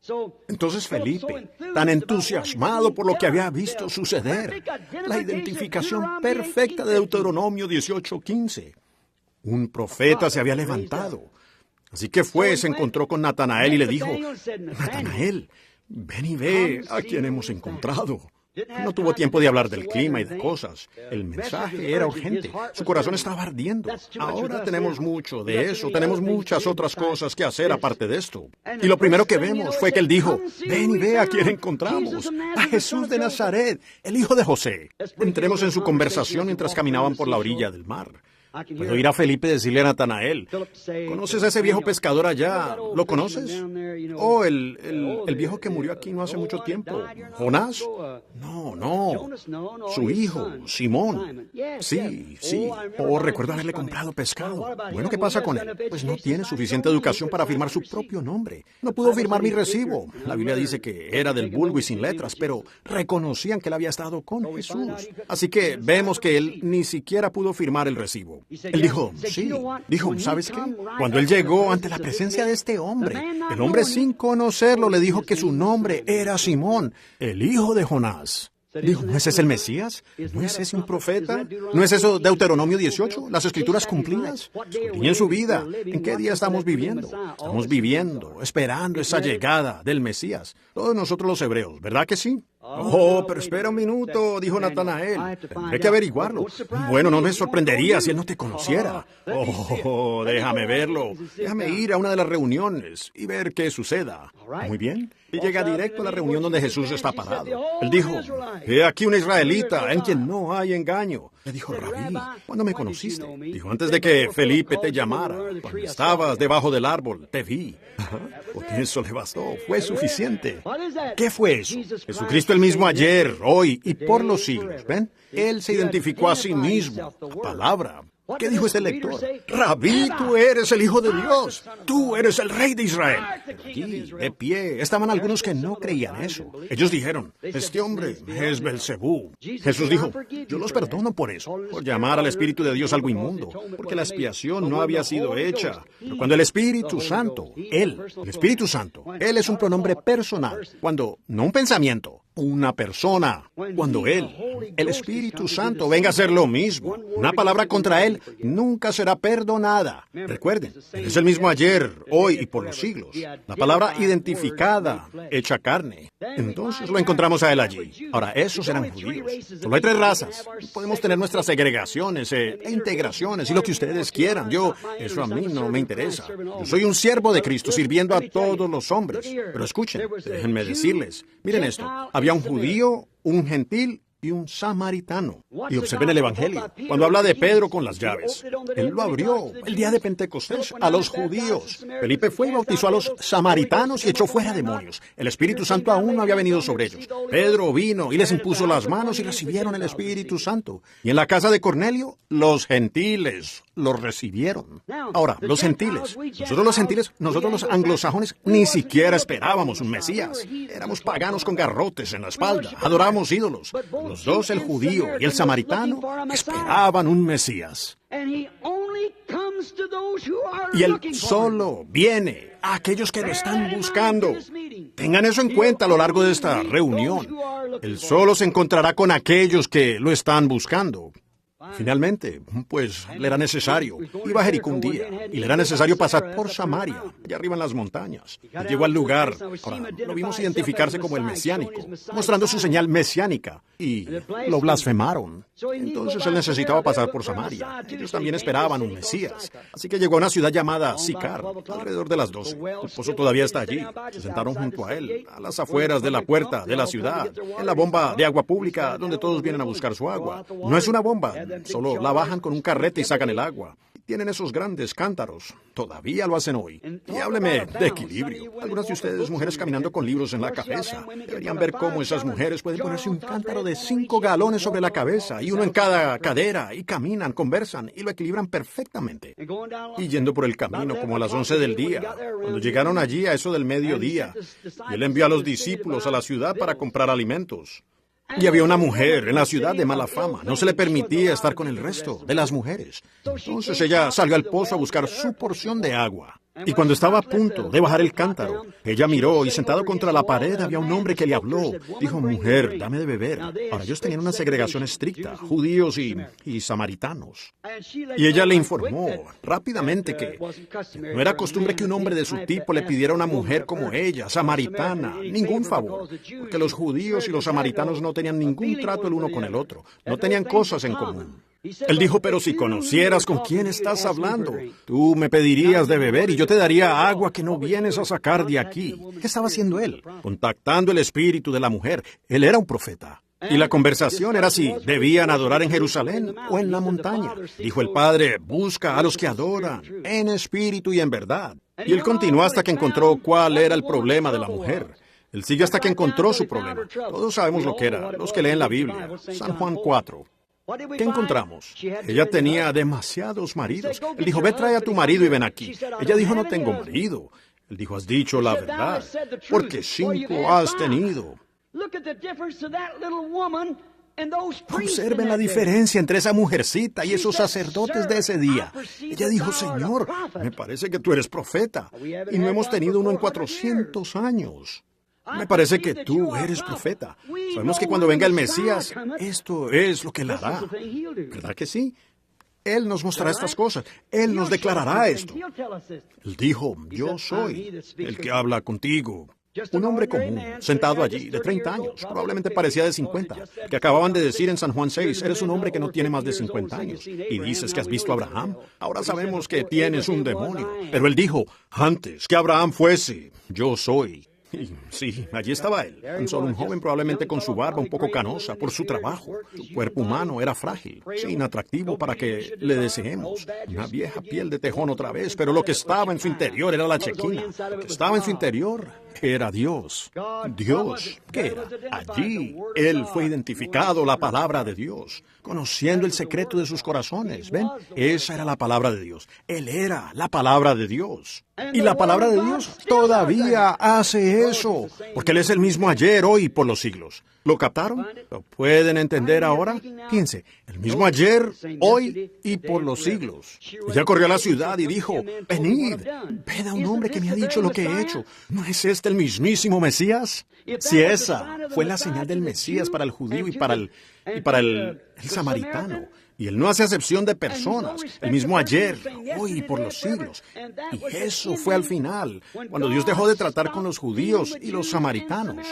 Entonces Felipe, tan entusiasmado por lo que había visto suceder, la identificación perfecta de Deuteronomio 18:15. Un profeta se había levantado. Así que fue, se encontró con Natanael y le dijo, Natanael, ven y ve a quien hemos encontrado. No tuvo tiempo de hablar del clima y de cosas. El mensaje era urgente. Su corazón estaba ardiendo. Ahora tenemos mucho de eso. Tenemos muchas otras cosas que hacer aparte de esto. Y lo primero que vemos fue que él dijo, ven y ve a quien encontramos. A Jesús de Nazaret, el hijo de José. Entremos en su conversación mientras caminaban por la orilla del mar. Puedo ir a Felipe y decirle a Natanael, ¿conoces a ese viejo pescador allá? ¿Lo conoces? Oh, el viejo que murió aquí no hace mucho tiempo. ¿Jonás? No. Su hijo, Simón. Sí. Oh, recuerdo haberle comprado pescado. Bueno, ¿qué pasa con él? Pues no tiene suficiente educación para firmar su propio nombre. No pudo firmar mi recibo. La Biblia dice que era del vulgo y sin letras, pero reconocían que él había estado con Jesús. Así que vemos que él ni siquiera pudo firmar el recibo. Él dijo, sí. Dijo, ¿sabes qué? Cuando él llegó ante la presencia de este hombre, el hombre sin conocerlo le dijo que su nombre era Simón, el hijo de Jonás. Dijo, ¿no es ese el Mesías? ¿No es ese un profeta? ¿No es eso Deuteronomio 18? ¿Las escrituras cumplidas? Y en su vida, ¿en qué día estamos viviendo? Estamos viviendo, esperando esa llegada del Mesías. Todos nosotros los hebreos, ¿verdad que sí? Oh, pero espera un minuto, dijo Natanael. Tendré que averiguarlo. Bueno, no me sorprendería si él no te conociera. Oh, déjame verlo. Déjame ir a una de las reuniones y ver qué suceda. Muy bien. Y llega directo a la reunión donde Jesús está parado. Él dijo, he aquí un israelita en quien no hay engaño. Le dijo, Rabí, ¿cuándo me conociste? Dijo, antes de que Felipe te llamara, cuando estabas debajo del árbol, te vi. Porque eso le bastó, fue suficiente. ¿Qué fue eso? Jesucristo el mismo ayer, hoy y por los siglos, ¿ven? Él se identificó a sí mismo, la palabra. ¿Qué dijo este lector? Rabí, tú eres el Hijo de Dios. Tú eres el Rey de Israel. Allí, de pie, estaban algunos que no creían eso. Ellos dijeron, este hombre es Belcebú. Jesús dijo, yo los perdono por eso, por llamar al Espíritu de Dios algo inmundo, porque la expiación no había sido hecha. Pero cuando el Espíritu Santo, el Espíritu Santo, Él es un pronombre personal, cuando, no un pensamiento, una persona. Cuando Él, el Espíritu Santo, venga a hacer lo mismo, una palabra contra Él nunca será perdonada. Recuerden, Él es el mismo ayer, hoy y por los siglos. La palabra identificada, hecha carne. Entonces lo encontramos a Él allí. Ahora, esos eran judíos. Solo hay 3 razas. Podemos tener nuestras segregaciones e integraciones y lo que ustedes quieran. Eso a mí no me interesa. Yo soy un siervo de Cristo sirviendo a todos los hombres. Pero escuchen, déjenme decirles. Miren esto. Había un judío, un gentil y un samaritano. Y observen el Evangelio. Cuando habla de Pedro con las llaves, él lo abrió el día de Pentecostés a los judíos. Felipe fue y bautizó a los samaritanos y echó fuera demonios. El Espíritu Santo aún no había venido sobre ellos. Pedro vino y les impuso las manos y recibieron el Espíritu Santo. Y en la casa de Cornelio, los gentiles los recibieron. Ahora, los gentiles, nosotros los anglosajones, ni siquiera esperábamos un Mesías. Éramos paganos con garrotes en la espalda, adorábamos ídolos. Los dos, el judío y el samaritano, esperaban un Mesías. Y Él solo viene a aquellos que lo están buscando. Tengan eso en cuenta a lo largo de esta reunión. Él solo se encontrará con aquellos que lo están buscando. Finalmente, pues le era necesario. Iba a Jericó un día y le era necesario pasar por Samaria, allá arriba en las montañas. Él llegó al lugar. Ahora, lo vimos identificarse como el mesiánico, mostrando su señal mesiánica, y lo blasfemaron. Entonces él necesitaba pasar por Samaria. Ellos también esperaban un Mesías. Así que llegó a una ciudad llamada Sicar, alrededor de las 12. Su esposo todavía está allí. Se sentaron junto a él, a las afueras de la puerta de la ciudad, en la bomba de agua pública donde todos vienen a buscar su agua. No es una bomba, solo la bajan con un carrete y sacan el agua. Tienen esos grandes cántaros. Todavía lo hacen hoy. Y hábleme de equilibrio. Algunas de ustedes, mujeres caminando con libros en la cabeza, deberían ver cómo esas mujeres pueden ponerse un cántaro de 5 galones sobre la cabeza y uno en cada cadera, y caminan, conversan y lo equilibran perfectamente. Y yendo por el camino como a las 11 del día, cuando llegaron allí a eso del mediodía, y él envió a los discípulos a la ciudad para comprar alimentos. Y había una mujer en la ciudad de mala fama. No se le permitía estar con el resto de las mujeres. Entonces ella salió al pozo a buscar su porción de agua. Y cuando estaba a punto de bajar el cántaro, ella miró y sentado contra la pared había un hombre que le habló. Dijo, mujer, dame de beber. Ahora, ellos tenían una segregación estricta, judíos y samaritanos. Y ella le informó rápidamente que no era costumbre que un hombre de su tipo le pidiera a una mujer como ella, samaritana, ningún favor, porque los judíos y los samaritanos no tenían ningún trato el uno con el otro, no tenían cosas en común. Él dijo, pero si conocieras con quién estás hablando, tú me pedirías de beber y yo te daría agua que no vienes a sacar de aquí. ¿Qué estaba haciendo él? Contactando el espíritu de la mujer. Él era un profeta. Y la conversación era si debían adorar en Jerusalén o en la montaña. Dijo el Padre, busca a los que adoran, en espíritu y en verdad. Y él continuó hasta que encontró cuál era el problema de la mujer. Él sigue hasta que encontró su problema. Todos sabemos lo que era, los que leen la Biblia. San Juan 4. ¿Qué encontramos? Ella tenía demasiados maridos. Él dijo, ve, trae a tu marido y ven aquí. Ella dijo, no tengo marido. Él dijo, has dicho la verdad, porque 5 has tenido. Observen la diferencia entre esa mujercita y esos sacerdotes de ese día. Ella dijo, Señor, me parece que tú eres profeta, y no hemos tenido uno en 400 años. Me parece que tú eres profeta. Sabemos que cuando venga el Mesías, esto es lo que él hará. ¿Verdad que sí? Él nos mostrará estas cosas. Él nos declarará esto. Él dijo, yo soy el que habla contigo. Un hombre común, sentado allí, de 30 años, probablemente parecía de 50, que acababan de decir en San Juan 6, eres un hombre que no tiene más de 50 años, y dices que has visto a Abraham. Ahora sabemos que tienes un demonio. Pero él dijo, antes que Abraham fuese, yo soy. Y sí, allí estaba él, tan solo un joven probablemente con su barba un poco canosa por su trabajo. Su cuerpo humano era frágil, inatractivo para que le deseemos. Una vieja piel de tejón otra vez, pero lo que estaba en su interior era la chequina. Lo que estaba en su interior era Dios. Dios, ¿qué era? Allí él fue identificado, la palabra de Dios, conociendo el secreto de sus corazones. ¿Ven? Esa era la palabra de Dios. Él era la palabra de Dios. Y la palabra de Dios todavía hace eso, porque Él es el mismo ayer, hoy y por los siglos. ¿Lo captaron? ¿Lo pueden entender ahora? Fíjense, el mismo ayer, hoy y por los siglos. Ella corrió a la ciudad y dijo, venid, ved a un hombre que me ha dicho lo que he hecho. ¿No es este el mismísimo Mesías? Si esa fue la señal del Mesías para el judío y para el samaritano. Y Él no hace acepción de personas, el mismo ayer, hoy y por los siglos. Y eso fue al final, cuando Dios dejó de tratar con los judíos y los samaritanos.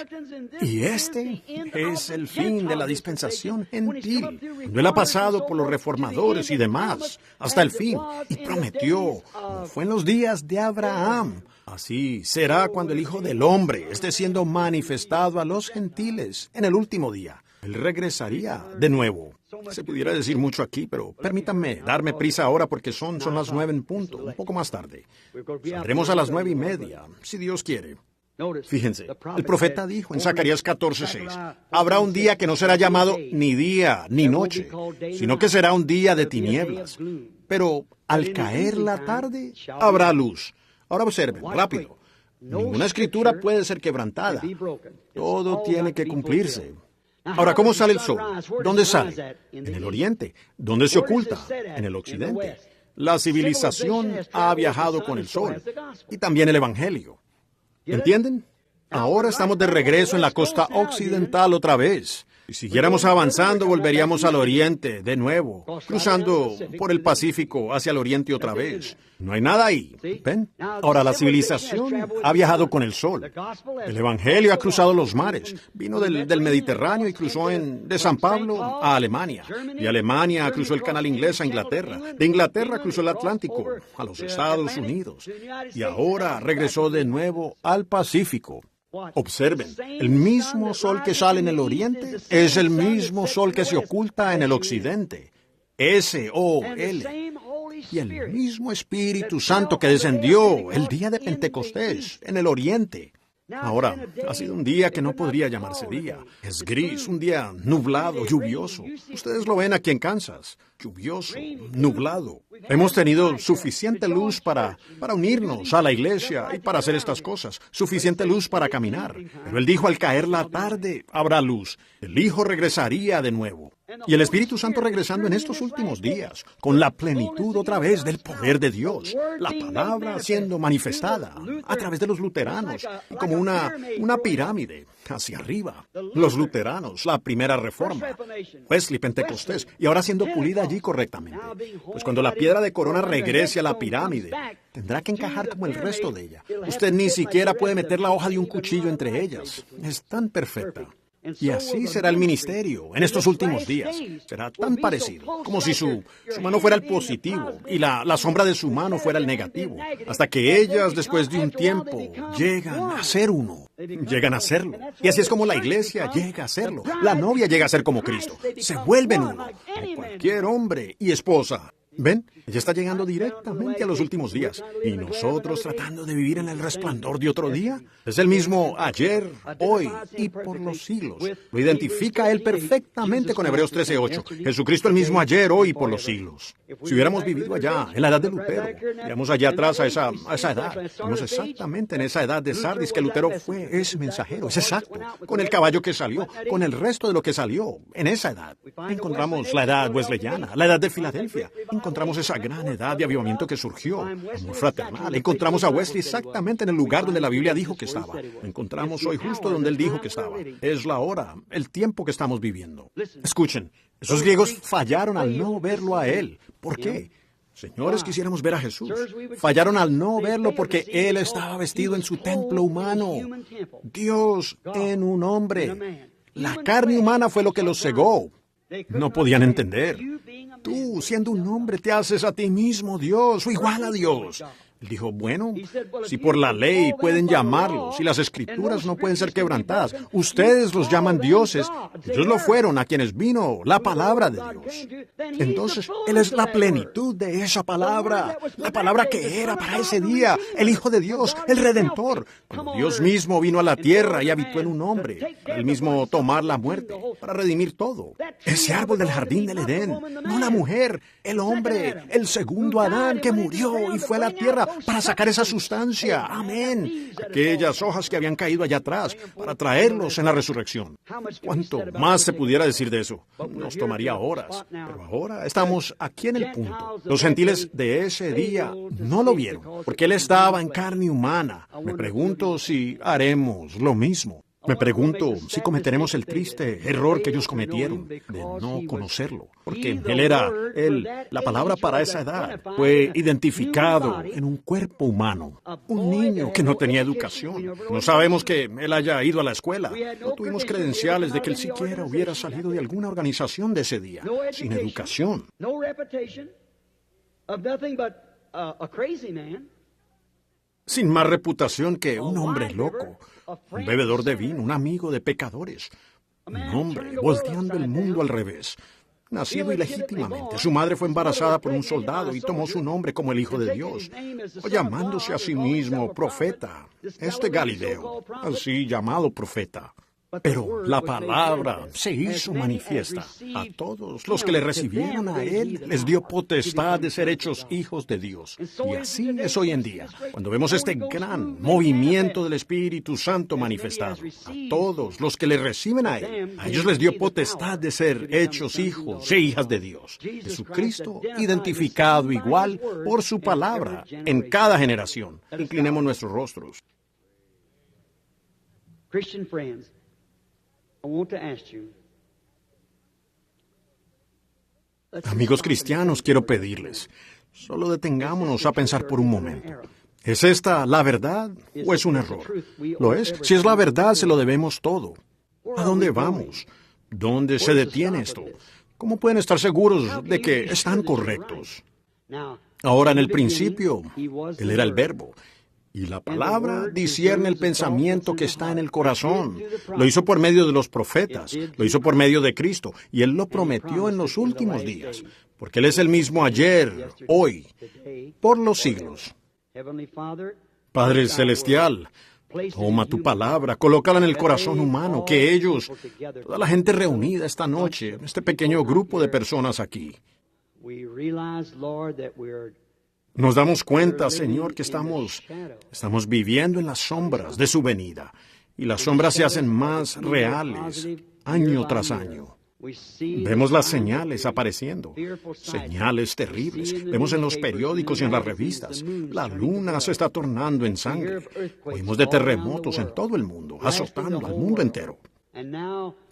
Y este es el fin de la dispensación gentil, cuando Él ha pasado por los reformadores y demás, hasta el fin, y prometió, como fue en los días de Abraham, así será cuando el Hijo del Hombre esté siendo manifestado a los gentiles en el último día. Él regresaría de nuevo. Se pudiera decir mucho aquí, pero permítanme darme prisa ahora porque son las 9 en punto, un poco más tarde. Saldremos a las 9:30, si Dios quiere. Fíjense, el profeta dijo en Zacarías 14:6, habrá un día que no será llamado ni día ni noche, sino que será un día de tinieblas. Pero al caer la tarde, habrá luz. Ahora observen, rápido. Ninguna escritura puede ser quebrantada. Todo tiene que cumplirse. Ahora, ¿cómo sale el sol? ¿Dónde sale? En el oriente. ¿Dónde se oculta? En el occidente. La civilización ha viajado con el sol y también el evangelio. ¿Entienden? Ahora estamos de regreso en la costa occidental otra vez. Si siguiéramos avanzando, volveríamos al oriente de nuevo, cruzando por el Pacífico hacia el oriente otra vez. No hay nada ahí. ¿Ven? Ahora, la civilización ha viajado con el sol. El Evangelio ha cruzado los mares. Vino del Mediterráneo y cruzó de San Pablo a Alemania. De Alemania cruzó el Canal Inglés a Inglaterra. De Inglaterra cruzó el Atlántico a los Estados Unidos. Y ahora regresó de nuevo al Pacífico. Observen, el mismo sol que sale en el oriente es el mismo sol que se oculta en el occidente. S-O-L. Y el mismo Espíritu Santo que descendió el día de Pentecostés en el oriente. Ahora, ha sido un día que no podría llamarse día. Es gris, un día nublado, lluvioso. Ustedes lo ven aquí en Kansas. Lluvioso, nublado. Hemos tenido suficiente luz para unirnos a la iglesia y para hacer estas cosas. Suficiente luz para caminar. Pero Él dijo, al caer la tarde, habrá luz. El Hijo regresaría de nuevo. Y el Espíritu Santo regresando en estos últimos días, con la plenitud otra vez del poder de Dios, la palabra siendo manifestada a través de los luteranos, como una pirámide hacia arriba. Los luteranos, la primera reforma, Wesley, Pentecostés, y ahora siendo pulida allí correctamente. Pues cuando la piedra de corona regrese a la pirámide, tendrá que encajar como el resto de ella. Usted ni siquiera puede meter la hoja de un cuchillo entre ellas. Es tan perfecta. Y así será el ministerio en estos últimos días. Será tan parecido, como si su mano fuera el positivo y la sombra de su mano fuera el negativo, hasta que ellas, después de un tiempo, llegan a ser uno. Llegan a serlo. Y así es como la iglesia llega a serlo. La novia llega a ser como Cristo. Se vuelven uno, como cualquier hombre y esposa. ¿Ven? Ella está llegando directamente a los últimos días. ¿Y nosotros tratando de vivir en el resplandor de otro día? Es el mismo ayer, hoy y por los siglos. Lo identifica Él perfectamente con Hebreos 13:8. Jesucristo el mismo ayer, hoy y por los siglos. Si hubiéramos vivido allá, en la edad de Lutero, digamos allá atrás a esa edad, estamos exactamente en esa edad de Sardis que Lutero fue ese mensajero, es exacto, con el caballo que salió, con el resto de lo que salió, en esa edad. Encontramos la edad wesleyana, la edad de Filadelfia. Encontramos esa gran edad de avivamiento que surgió, amor fraternal. Encontramos a Wesley exactamente en el lugar donde la Biblia dijo que estaba. Lo encontramos hoy justo donde él dijo que estaba. Es la hora, el tiempo que estamos viviendo. Escuchen, esos griegos fallaron al no verlo a él. ¿Por qué? Señores, quisiéramos ver a Jesús. Fallaron al no verlo porque Él estaba vestido en su templo humano. Dios en un hombre. La carne humana fue lo que los cegó. No podían entender. Tú, siendo un hombre, te haces a ti mismo Dios o igual a Dios. Él dijo, bueno, si por la ley pueden llamarlos y las escrituras no pueden ser quebrantadas, ustedes los llaman dioses. Ellos lo fueron a quienes vino la palabra de Dios. Entonces, Él es la plenitud de esa palabra, la palabra que era para ese día, el Hijo de Dios, el Redentor. Cuando Dios mismo vino a la tierra y habitó en un hombre, para Él mismo tomar la muerte, para redimir todo. Ese árbol del jardín del Edén, no la mujer, el hombre, el segundo Adán que murió y fue a la tierra para sacar esa sustancia, amén, aquellas hojas que habían caído allá atrás, para traerlos en la resurrección. ¿Cuánto más se pudiera decir de eso? Nos tomaría horas, pero ahora estamos aquí en el punto. Los gentiles de ese día no lo vieron, porque Él estaba en carne humana. Me pregunto si haremos lo mismo. Me pregunto si cometeremos el triste error que ellos cometieron de no conocerlo, porque la palabra para esa edad fue identificado en un cuerpo humano, un niño que no tenía educación. No sabemos que él haya ido a la escuela, no tuvimos credenciales de que él siquiera hubiera salido de alguna organización de ese día, sin educación. Sin más reputación que un hombre loco, un bebedor de vino, un amigo de pecadores, un hombre volteando el mundo al revés, nacido ilegítimamente. Su madre fue embarazada por un soldado y tomó su nombre como el Hijo de Dios, o llamándose a sí mismo profeta, Galileo, así llamado profeta. Pero la palabra se hizo manifiesta. A todos los que le recibieron a Él, les dio potestad de ser hechos hijos de Dios. Y así es hoy en día, cuando vemos este gran movimiento del Espíritu Santo manifestado. A todos los que le reciben a Él, a ellos les dio potestad de ser hechos hijos e hijas de Dios. Jesucristo identificado igual por su palabra en cada generación. Inclinemos nuestros rostros. Christian friends, I want to ask you, Amigos cristianos, quiero pedirles, solo detengámonos a pensar por un momento. ¿Es esta la verdad o es un error? ¿Lo es? Si es la verdad, se lo debemos todo. ¿A dónde vamos? ¿Dónde se detiene esto? ¿Cómo pueden estar seguros de que están correctos? Ahora, en el principio, Él era el Verbo. Y la palabra discierne el pensamiento que está en el corazón. Lo hizo por medio de los profetas, lo hizo por medio de Cristo, y Él lo prometió en los últimos días, porque Él es el mismo ayer, hoy, por los siglos. Padre Celestial, toma tu palabra, colócala en el corazón humano, que ellos, toda la gente reunida esta noche, este pequeño grupo de personas aquí, nos damos cuenta, Señor, que estamos viviendo en las sombras de su venida, y las sombras se hacen más reales año tras año. Vemos las señales apareciendo, señales terribles. Vemos en los periódicos y en las revistas, la luna se está tornando en sangre. Oímos de terremotos en todo el mundo, azotando al mundo entero.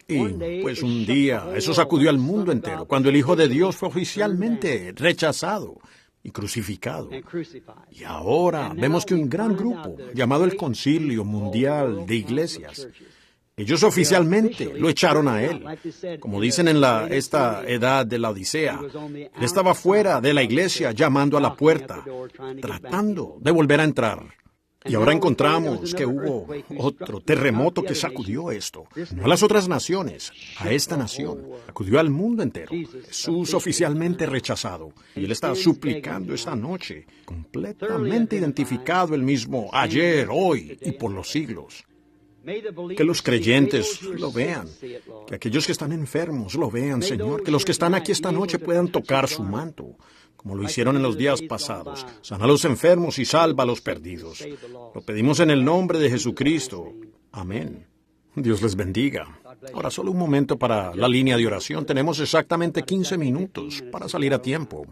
Y pues un día eso sacudió al mundo entero, cuando el Hijo de Dios fue oficialmente rechazado y crucificado. Y ahora vemos que un gran grupo, llamado el Concilio Mundial de Iglesias, ellos oficialmente lo echaron a él. Como dicen en esta edad de la Odisea, él estaba fuera de la iglesia llamando a la puerta, tratando de volver a entrar. Y ahora encontramos que hubo otro terremoto que sacudió esto. No a las otras naciones, a esta nación. Sacudió al mundo entero. Jesús oficialmente rechazado. Y Él está suplicando esta noche, completamente identificado el mismo ayer, hoy y por los siglos. Que los creyentes lo vean, que aquellos que están enfermos lo vean, Señor, que los que están aquí esta noche puedan tocar su manto, como lo hicieron en los días pasados. Sana a los enfermos y salva a los perdidos. Lo pedimos en el nombre de Jesucristo. Amén. Dios les bendiga. Ahora solo un momento para la línea de oración. Tenemos exactamente 15 minutos para salir a tiempo.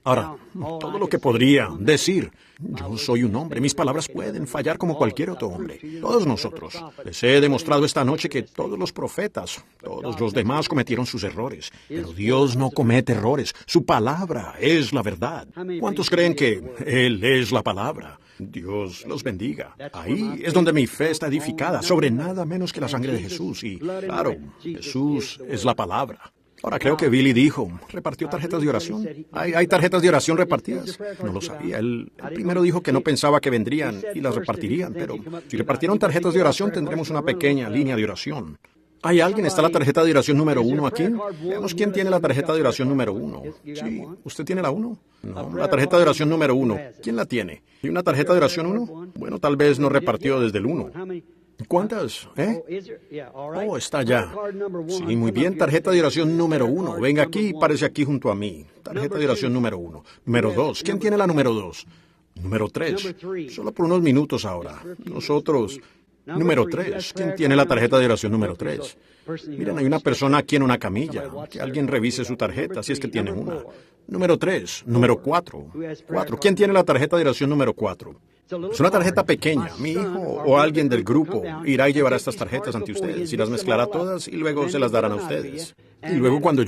Ahora, todo lo que podría decir, yo soy un hombre, mis palabras pueden fallar como cualquier otro hombre. Todos nosotros. Les he demostrado esta noche que todos los profetas, todos los demás cometieron sus errores. Pero Dios no comete errores. Su palabra es la verdad. ¿Cuántos creen que Él es la palabra? Dios los bendiga. Ahí es donde mi fe está edificada, sobre nada menos que la sangre de Jesús. Y claro, Jesús es la palabra. Ahora creo que Billy repartió tarjetas de oración. ¿Hay tarjetas de oración repartidas? No lo sabía. Él primero dijo que no pensaba que vendrían y las repartirían, pero si repartieron tarjetas de oración tendremos una pequeña línea de oración. ¿Hay alguien? ¿Está la tarjeta de oración número 1 aquí? Veamos quién tiene la tarjeta de oración número 1. Sí, ¿usted tiene la 1? No, la tarjeta de oración número 1. ¿Quién la tiene? ¿Y una tarjeta de oración 1? Bueno, tal vez no repartió desde el 1. ¿Cuántas? Oh, está allá. Sí, muy bien. Tarjeta de oración número 1. Venga aquí y párese aquí junto a mí. Tarjeta de oración número 1. Número 2. ¿Quién tiene la número 2? Número 3. Solo por unos minutos ahora. Nosotros. Número 3. ¿Quién tiene la tarjeta de oración número 3? Miren, hay una persona aquí en una camilla. Que alguien revise su tarjeta, si es que tiene una. Número 3. Número 4. 4. ¿Quién tiene la tarjeta de oración número 4? Es una tarjeta pequeña. Mi hijo o alguien del grupo irá y llevará estas tarjetas ante ustedes y las mezclará todas y luego se las darán a ustedes. Y luego cuando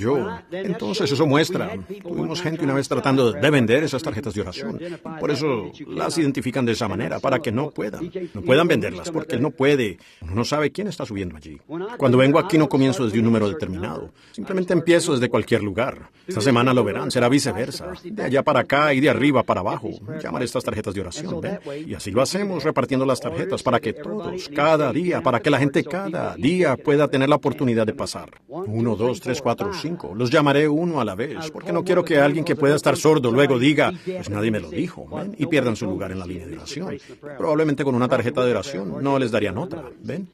entonces eso muestra. Tuvimos gente una vez tratando de vender esas tarjetas de oración. Por eso las identifican de esa manera, para que no puedan venderlas, porque él no puede. Uno no sabe quién está subiendo allí. Cuando vengo aquí no comienzo desde un número determinado. Simplemente empiezo desde cualquier lugar. Esta semana lo verán, será viceversa. De allá para acá y de arriba para abajo. Llamaré estas tarjetas de oración, ¿ven? Y así lo hacemos, repartiendo las tarjetas para que todos, cada día, para que la gente cada día pueda tener la oportunidad de pasar. 1, 2, 3, 4, 5. Los llamaré uno a la vez, porque no quiero que alguien que pueda estar sordo luego diga, pues nadie me lo dijo, ¿ven? Y pierdan su lugar en la línea de oración. Probablemente con una tarjeta de oración no les darían otra, ¿ven?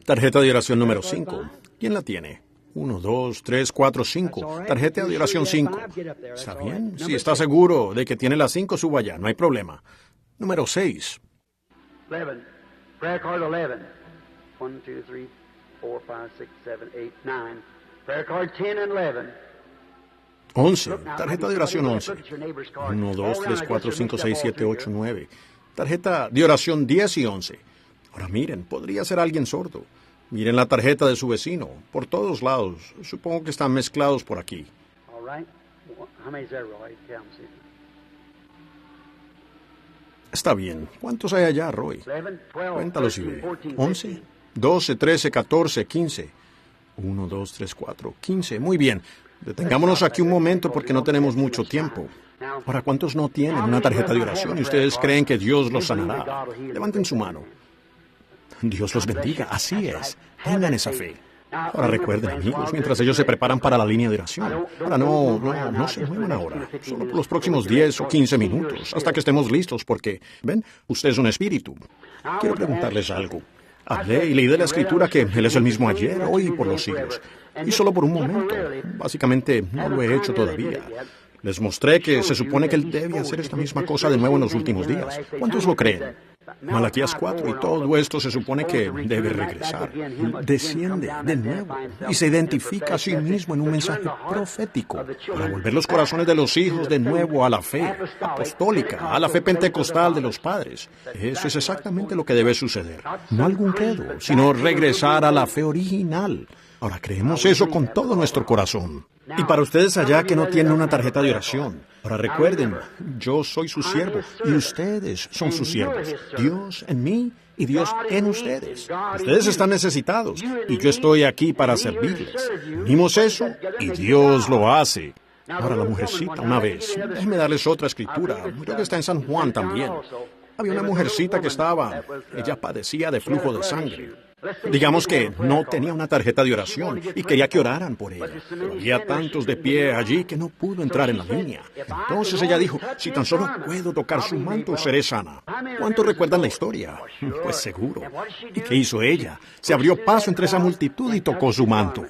Tarjeta de oración número 5. ¿Quién la tiene? 1, 2, 3, 4, 5. Tarjeta de oración 5. ¿Está bien? Si está seguro de que tiene la 5, suba allá, no hay problema. Número 6. 11. Prayer card 11. 1, 2, 3, 4, 5, 6, 7, 8, 9. Prayer card 10 and 11. 11. Tarjeta de oración 11. 1, 2, 3, 4, 5, 6, 7, 8, 9. Tarjeta de oración 10 y 11. Ahora miren, podría ser alguien sordo. Miren la tarjeta de su vecino, por todos lados. Supongo que están mezclados por aquí. All right. How many is there, Roy? Count and see. Está bien. ¿Cuántos hay allá, Roy? 11, 12, Cuéntalos y 13, ve. 14, 11, 15. 12, 13, 14, 15. 1, 2, 3, 4, 15. Muy bien. Detengámonos aquí un momento porque no tenemos mucho tiempo. Ahora, ¿cuántos no tienen una tarjeta de oración y ustedes creen que Dios los sanará? Levanten su mano. Dios los bendiga. Así es. Tengan esa fe. Ahora recuerden, amigos, mientras ellos se preparan para la línea de oración. Ahora no se muevan ahora. Solo por los próximos 10 o 15 minutos, hasta que estemos listos, porque, ven, usted es un espíritu. Quiero preguntarles algo. Hablé y leí de la Escritura que Él es el mismo ayer, hoy y por los siglos. Y solo por un momento. Básicamente, no lo he hecho todavía. Les mostré que se supone que Él debe hacer esta misma cosa de nuevo en los últimos días. ¿Cuántos lo creen? Malaquías 4 y todo esto se supone que debe regresar. Desciende de nuevo y se identifica a sí mismo en un mensaje profético para volver los corazones de los hijos de nuevo a la fe apostólica, a la fe pentecostal de los padres. Eso es exactamente lo que debe suceder. No algún credo, sino regresar a la fe original. Ahora creemos eso con todo nuestro corazón. Y para ustedes allá que no tienen una tarjeta de oración, ahora recuerden, yo soy su siervo y ustedes son sus siervos. Dios en mí y Dios en ustedes. Ustedes están necesitados y yo estoy aquí para servirles. Unimos eso y Dios lo hace. Ahora la mujercita una vez, déjenme darles otra escritura, creo que está en San Juan también. Había una mujercita que ella padecía de flujo de sangre. Digamos que no tenía una tarjeta de oración y quería que oraran por ella. Pero había tantos de pie allí que no pudo entrar en la línea. Entonces ella dijo, si tan solo puedo tocar su manto, seré sana. ¿Cuántos recuerdan la historia? Pues seguro. ¿Y qué hizo ella? Se abrió paso entre esa multitud y tocó su manto.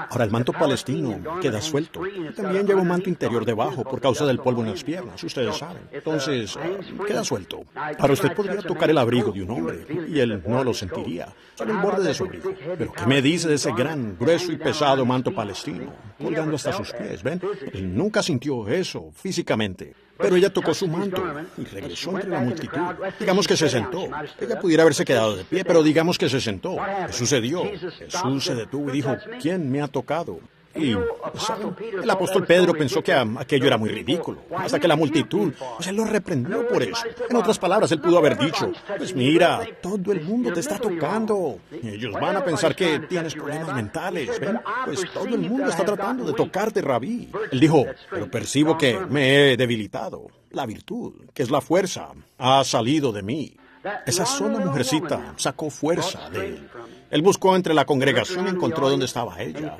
Ahora el manto palestino queda suelto. Y también lleva un manto interior debajo por causa del polvo en las piernas, ustedes saben. Entonces, queda suelto. Ahora usted podría tocar el abrigo de un hombre y él no lo sentiría, solo el borde de su abrigo. Pero ¿qué me dice de ese gran, grueso y pesado manto palestino, colgando hasta sus pies? ¿Ven? Él nunca sintió eso físicamente. Pero ella tocó su manto y regresó entre la multitud. Digamos que se sentó. Ella pudiera haberse quedado de pie, pero digamos que se sentó. ¿Qué sucedió? Jesús se detuvo y dijo, ¿quién me ha tocado? Y, ¿saben? El apóstol Pedro pensó que aquello era muy ridículo, hasta que la multitud, él lo reprendió por eso. En otras palabras, él pudo haber dicho, pues mira, todo el mundo te está tocando. Ellos van a pensar que tienes problemas mentales, ¿ven? Pues todo el mundo está tratando de tocarte, rabí. Él dijo, pero percibo que me he debilitado. La virtud, que es la fuerza, ha salido de mí. Esa sola mujercita sacó fuerza de él. Él buscó entre la congregación y encontró dónde estaba ella.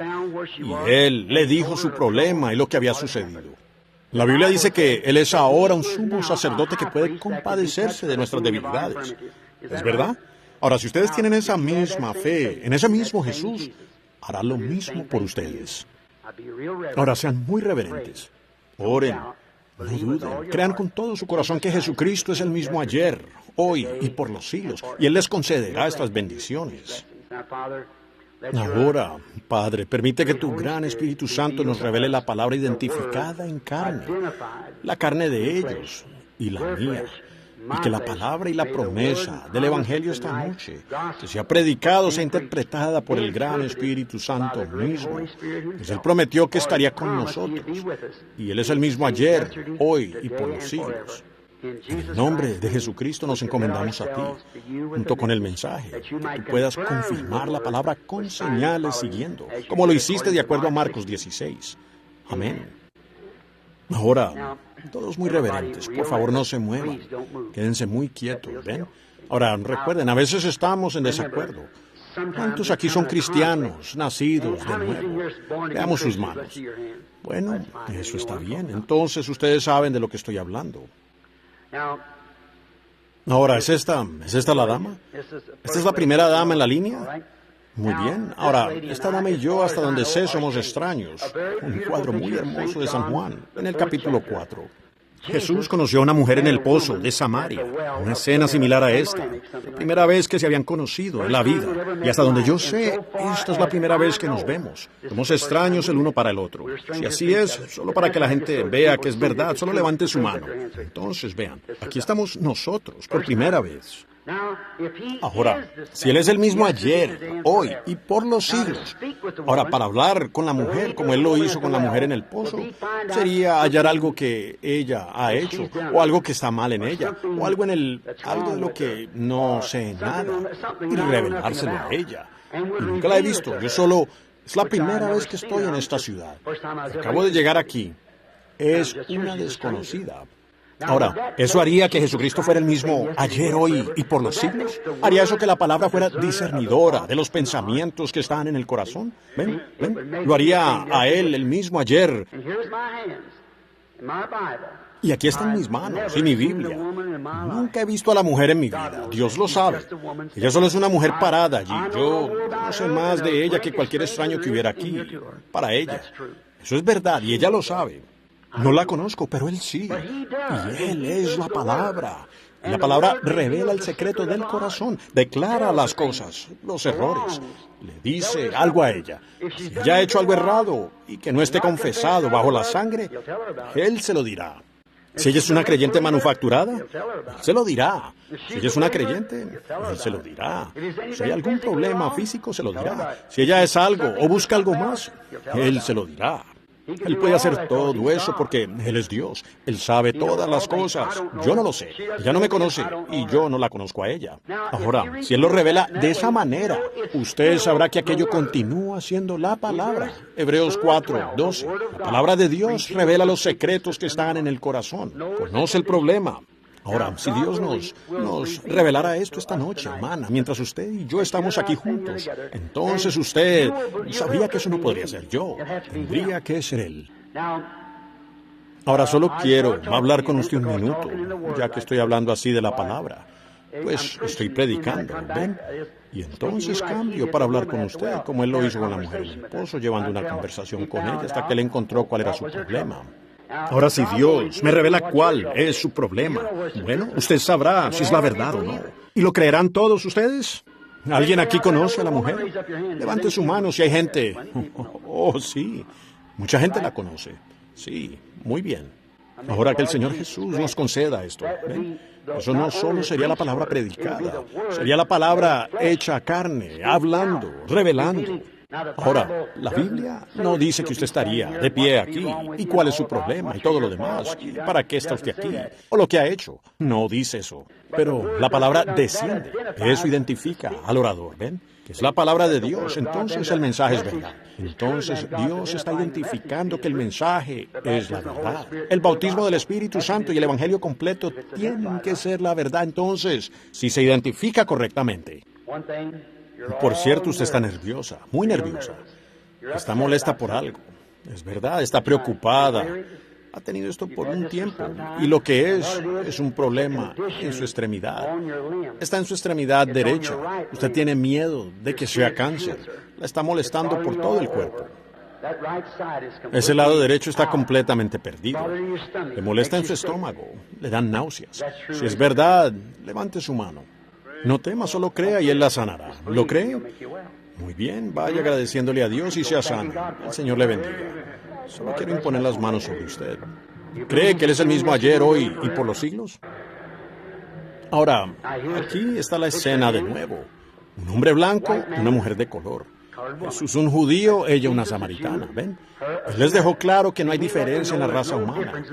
Y él le dijo su problema y lo que había sucedido. La Biblia dice que él es ahora un sumo sacerdote que puede compadecerse de nuestras debilidades. ¿Es verdad? Ahora, si ustedes tienen esa misma fe en ese mismo Jesús, hará lo mismo por ustedes. Ahora, sean muy reverentes. Oren. No duden, crean con todo su corazón que Jesucristo es el mismo ayer, hoy y por los siglos, y Él les concederá estas bendiciones. Ahora, Padre, permite que tu gran Espíritu Santo nos revele la palabra identificada en carne, la carne de ellos y la mía, y que la palabra y la promesa del Evangelio esta noche, que sea predicada, sea interpretada por el gran Espíritu Santo mismo, pues Él prometió que estaría con nosotros, y Él es el mismo ayer, hoy y por los siglos. En el nombre de Jesucristo nos encomendamos a ti, junto con el mensaje, que tú puedas confirmar la palabra con señales siguiendo, como lo hiciste de acuerdo a Marcos 16. Amén. Ahora, todos muy reverentes, por favor no se muevan, quédense muy quietos, ¿ven? Ahora, recuerden, a veces estamos en desacuerdo. ¿Cuántos aquí son cristianos, nacidos de nuevo? Veamos sus manos. Bueno, eso está bien, entonces ustedes saben de lo que estoy hablando. Ahora, ¿es esta la dama? ¿Esta es la primera dama en la línea? Muy bien. Ahora, esta dama y yo, hasta donde sé, somos extraños. Un cuadro muy hermoso de San Juan, en el capítulo 4. Jesús conoció a una mujer en el pozo de Samaria, una escena similar a esta. La primera vez que se habían conocido en la vida. Y hasta donde yo sé, esta es la primera vez que nos vemos. Somos extraños el uno para el otro. Si así es, solo para que la gente vea que es verdad, solo levante su mano. Entonces, vean, aquí estamos nosotros, por primera vez. Ahora, si Él es el mismo ayer, hoy y por los siglos, ahora para hablar con la mujer, como Él lo hizo con la mujer en el pozo, sería hallar algo que ella ha hecho, o algo que está mal en ella, o algo algo de lo que no sé nada, y revelárselo a ella. Y nunca la he visto, es la primera vez que estoy en esta ciudad. Acabo de llegar aquí. Es una desconocida. Ahora, ¿eso haría que Jesucristo fuera el mismo ayer, hoy y por los siglos? ¿Haría eso que la palabra fuera discernidora de los pensamientos que están en el corazón? ¿Ven? ¿Lo haría a Él el mismo ayer? Y aquí están mis manos y mi Biblia. Nunca he visto a la mujer en mi vida. Dios lo sabe. Ella solo es una mujer parada allí. Yo no sé más de ella que cualquier extraño que hubiera aquí. Para ella. Eso es verdad y ella lo sabe. No la conozco, pero Él sí. Y Él es la palabra. Y la palabra revela el secreto del corazón, declara las cosas, los errores. Le dice algo a ella. Si ella ha hecho algo errado y que no esté confesado bajo la sangre, Él se lo dirá. Si ella es una creyente manufacturada, Él se lo dirá. Si ella es una creyente, Él se lo dirá. Si hay algún problema físico, se lo dirá. Si ella es algo o busca algo más, Él se lo dirá. Él puede hacer todo eso porque Él es Dios. Él sabe todas las cosas. Yo no lo sé. Ella no me conoce y yo no la conozco a ella. Ahora, si Él lo revela de esa manera, usted sabrá que aquello continúa siendo la palabra. Hebreos 4:12. La palabra de Dios revela los secretos que están en el corazón. Conoce el problema. Ahora, si Dios nos revelara esto esta noche, hermana, mientras usted y yo estamos aquí juntos, entonces usted sabría que eso no podría ser yo, tendría que ser Él. Ahora solo quiero hablar con usted un minuto, ya que estoy hablando así de la palabra. Pues estoy predicando, ¿ven? Y entonces cambio para hablar con usted, como Él lo hizo con la mujer en el pozo, llevando una conversación con ella hasta que Él encontró cuál era su problema. Ahora, si Dios me revela cuál es su problema, bueno, usted sabrá si es la verdad o no. ¿Y lo creerán todos ustedes? ¿Alguien aquí conoce a la mujer? Levante su mano si hay gente. Oh, sí. Mucha gente la conoce. Sí, muy bien. Ahora que el Señor Jesús nos conceda esto, ¿ven? Eso no solo sería la palabra predicada, sería la palabra hecha carne, hablando, revelando. Ahora, la Biblia no dice que usted estaría de pie aquí, y cuál es su problema, y todo lo demás, y para qué está usted aquí, o lo que ha hecho. No dice eso. Pero la palabra desciende. Eso identifica al orador, ¿ven? Que es la palabra de Dios, entonces el mensaje es verdad. Entonces Dios está identificando que el mensaje es la verdad. El bautismo del Espíritu Santo y el Evangelio completo tienen que ser la verdad, entonces, si se identifica correctamente. Por cierto, usted está nerviosa, muy nerviosa. Está molesta por algo. Es verdad, está preocupada. Ha tenido esto por un tiempo. Y lo que es un problema en su extremidad. Está en su extremidad derecha. Usted tiene miedo de que sea cáncer. La está molestando por todo el cuerpo. Ese lado derecho está completamente perdido. Le molesta en su estómago. Le dan náuseas. Si es verdad, levante su mano. No tema, solo crea y Él la sanará. ¿Lo cree? Muy bien, vaya agradeciéndole a Dios y sea sano. El Señor le bendiga. Solo quiero imponer las manos sobre usted. ¿Cree que Él es el mismo ayer, hoy y por los siglos? Ahora, aquí está la escena de nuevo. Un hombre blanco, una mujer de color. Jesús un judío, ella una samaritana, ¿ven? Él les dejó claro que no hay diferencia en la raza humana.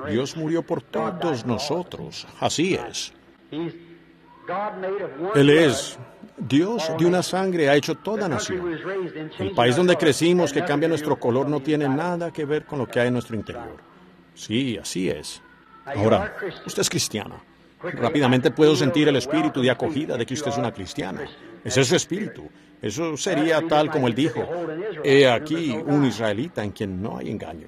Dios murió por todos nosotros. Así es. Él es Dios de una sangre, ha hecho toda nación. El país donde crecimos, que cambia nuestro color, no tiene nada que ver con lo que hay en nuestro interior. Sí, así es. Ahora, usted es cristiana. Rápidamente puedo sentir el espíritu de acogida de que usted es una cristiana. Ese es su espíritu. Eso sería tal como Él dijo. He aquí un israelita en quien no hay engaño.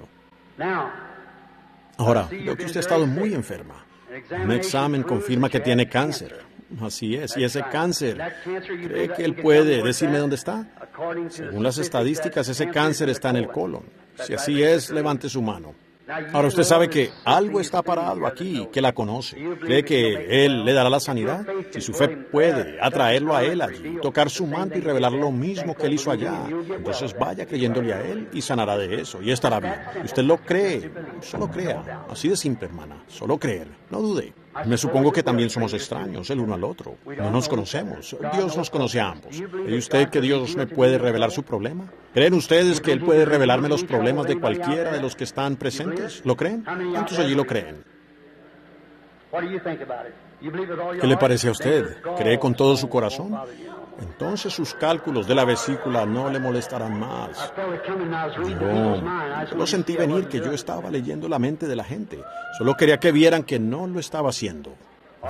Ahora, veo que usted ha estado muy enferma. Un examen confirma que tiene cáncer. Así es, y ese cáncer, ¿cree que Él puede decirme dónde está? Según las estadísticas, ese cáncer está en el colon. Si así es, levante su mano. Ahora usted sabe que algo está parado aquí, que la conoce. ¿Cree que Él le dará la sanidad? Si su fe puede atraerlo a Él allí, tocar su manto y revelar lo mismo que Él hizo allá, entonces vaya creyéndole a Él y sanará de eso, y estará bien. Y usted lo cree, solo crea. Así de simple, hermana, solo creer, no dude. Me supongo que también somos extraños el uno al otro. No nos conocemos. Dios nos conoce a ambos. ¿Cree usted que Dios me puede revelar su problema? ¿Creen ustedes que Él puede revelarme los problemas de cualquiera de los que están presentes? ¿Lo creen? ¿Cuántos allí lo creen? ¿Qué le parece a usted? ¿Cree con todo su corazón? Entonces sus cálculos de la vesícula no le molestarán más. Yo lo sentí venir que yo estaba leyendo la mente de la gente. Solo quería que vieran que no lo estaba haciendo.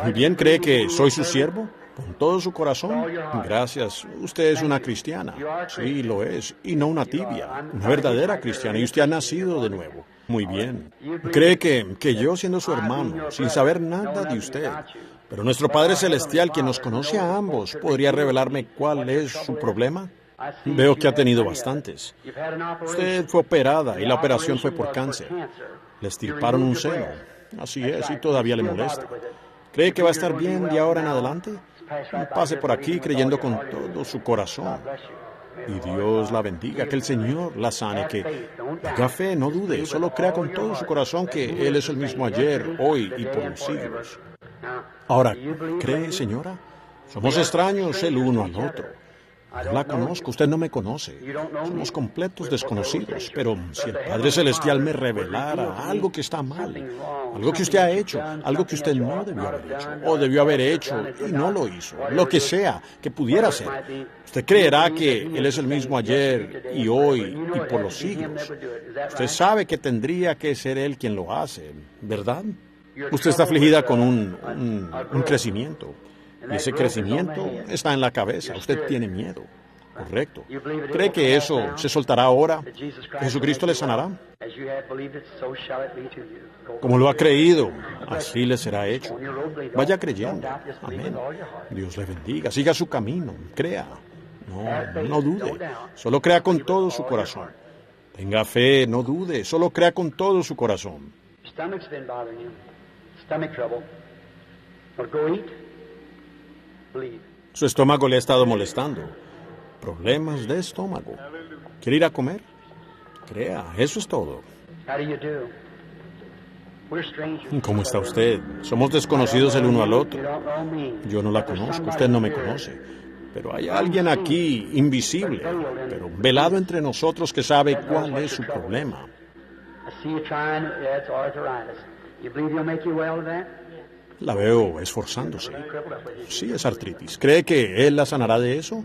Muy bien, ¿cree que soy su siervo? ¿Con todo su corazón? Gracias. Usted es una cristiana. Sí, lo es. Y no una tibia. Una verdadera cristiana. Y usted ha nacido de nuevo. Muy bien. ¿Cree que yo, siendo su hermano, sin saber nada de usted, pero nuestro Padre Celestial, quien nos conoce a ambos, podría revelarme cuál es su problema? Veo que ha tenido bastantes. Usted fue operada y la operación fue por cáncer. Le extirparon un seno. Así es, y todavía le molesta. ¿Cree que va a estar bien de ahora en adelante? Pase por aquí creyendo con todo su corazón. Y Dios la bendiga, que el Señor la sane, que haga fe, no dude, solo crea con todo su corazón que Él es el mismo ayer, hoy y por los siglos. Ahora, ¿cree, señora? Somos extraños el uno al otro. No la conozco, usted no me conoce. Somos completos desconocidos, pero si el Padre Celestial me revelara algo que está mal, algo que usted ha hecho, algo que usted no debió haber hecho, o debió haber hecho y no lo hizo, lo que sea que pudiera ser, usted creerá que Él es el mismo ayer y hoy y por los siglos. Usted sabe que tendría que ser Él quien lo hace, ¿verdad? Usted está afligida con un crecimiento. Y ese crecimiento está en la cabeza. Usted tiene miedo. Correcto. ¿Cree que eso se soltará ahora? ¿Que Jesucristo le sanará? Como lo ha creído, así le será hecho. Vaya creyendo. Amén. Dios le bendiga. Siga su camino. Crea. No dude. Solo crea con todo su corazón. Tenga fe. No dude. Solo crea con todo su corazón. Su estómago le ha estado molestando. Problemas de estómago. ¿Quiere ir a comer? Crea, eso es todo. ¿Cómo está usted? Somos desconocidos el uno al otro. Yo no la conozco, usted no me conoce. Pero hay alguien aquí, invisible, pero velado entre nosotros que sabe cuál es su problema. La veo esforzándose. Sí, es artritis. ¿Cree que Él la sanará de eso?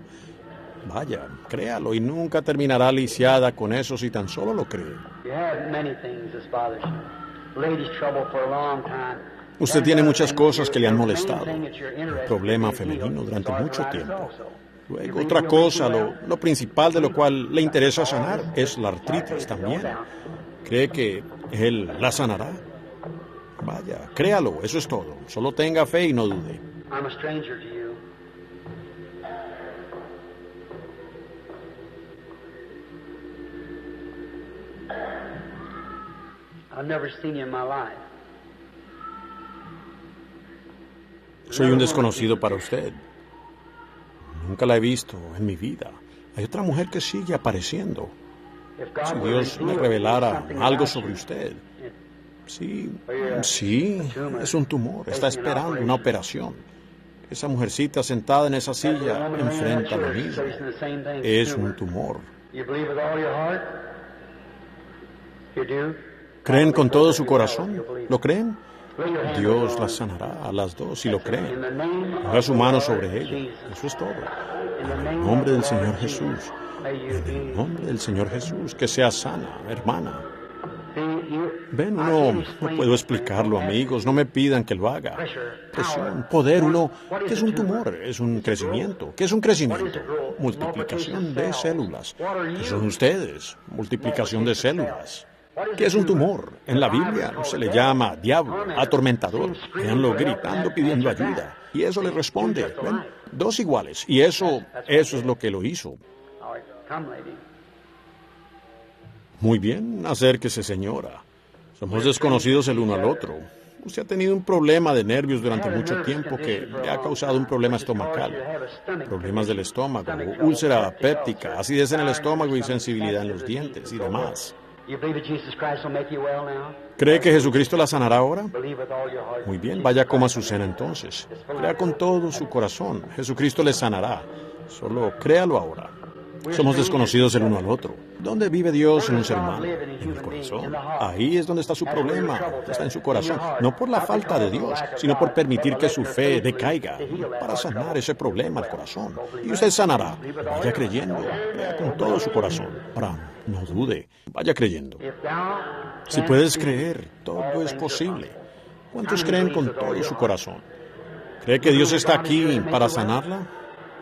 Vaya, créalo y nunca terminará lisiada con eso si tan solo lo cree. Usted tiene muchas cosas que le han molestado. El problema femenino durante mucho tiempo. Luego, otra cosa, lo principal de lo cual le interesa sanar es la artritis también. ¿Cree que Él la sanará? Vaya, créalo, eso es todo. Solo tenga fe y no dude. Soy un desconocido para usted. Nunca la he visto en mi vida. Hay otra mujer que sigue apareciendo. Si Dios me revelara algo sobre usted. Sí, es un tumor. Está esperando una operación. Esa mujercita sentada en esa silla enfrenta lo mismo. Es un tumor. ¿Creen con todo su corazón? ¿Lo creen? Dios las sanará a las dos si lo creen. Ponga su mano sobre ella. Eso es todo. En el nombre del Señor Jesús. En el nombre del Señor Jesús. Que sea sana, hermana. Ven, no puedo explicarlo, amigos. No me pidan que lo haga. Presión, poder, ¿qué es un tumor? Es un crecimiento. ¿Qué es un crecimiento? Multiplicación de células. ¿Qué son ustedes? Multiplicación de células. ¿Qué es un tumor? En la Biblia se le llama diablo, atormentador. Véanlo gritando, pidiendo ayuda. Y eso le responde. ¿Ven? Dos iguales. Y eso es lo que lo hizo. Muy bien, acérquese, señora. Somos desconocidos el uno al otro. Usted ha tenido un problema de nervios durante mucho tiempo que le ha causado un problema estomacal. Problemas del estómago, úlcera péptica, acidez en el estómago y sensibilidad en los dientes y demás. ¿Cree que Jesucristo la sanará ahora? Muy bien, vaya, coma su cena entonces. Crea con todo su corazón. Jesucristo le sanará. Solo créalo ahora. Somos desconocidos el uno al otro. ¿Dónde vive Dios en un ser humano? En el corazón. Ahí es donde está su problema. Está en su corazón. No por la falta de Dios, sino por permitir que su fe decaiga. Para sanar ese problema al corazón. Y usted sanará. Vaya creyendo. Crea con todo su corazón. Ahora, no dude. Vaya creyendo. Si puedes creer, todo es posible. ¿Cuántos creen con todo su corazón? ¿Cree que Dios está aquí para sanarla?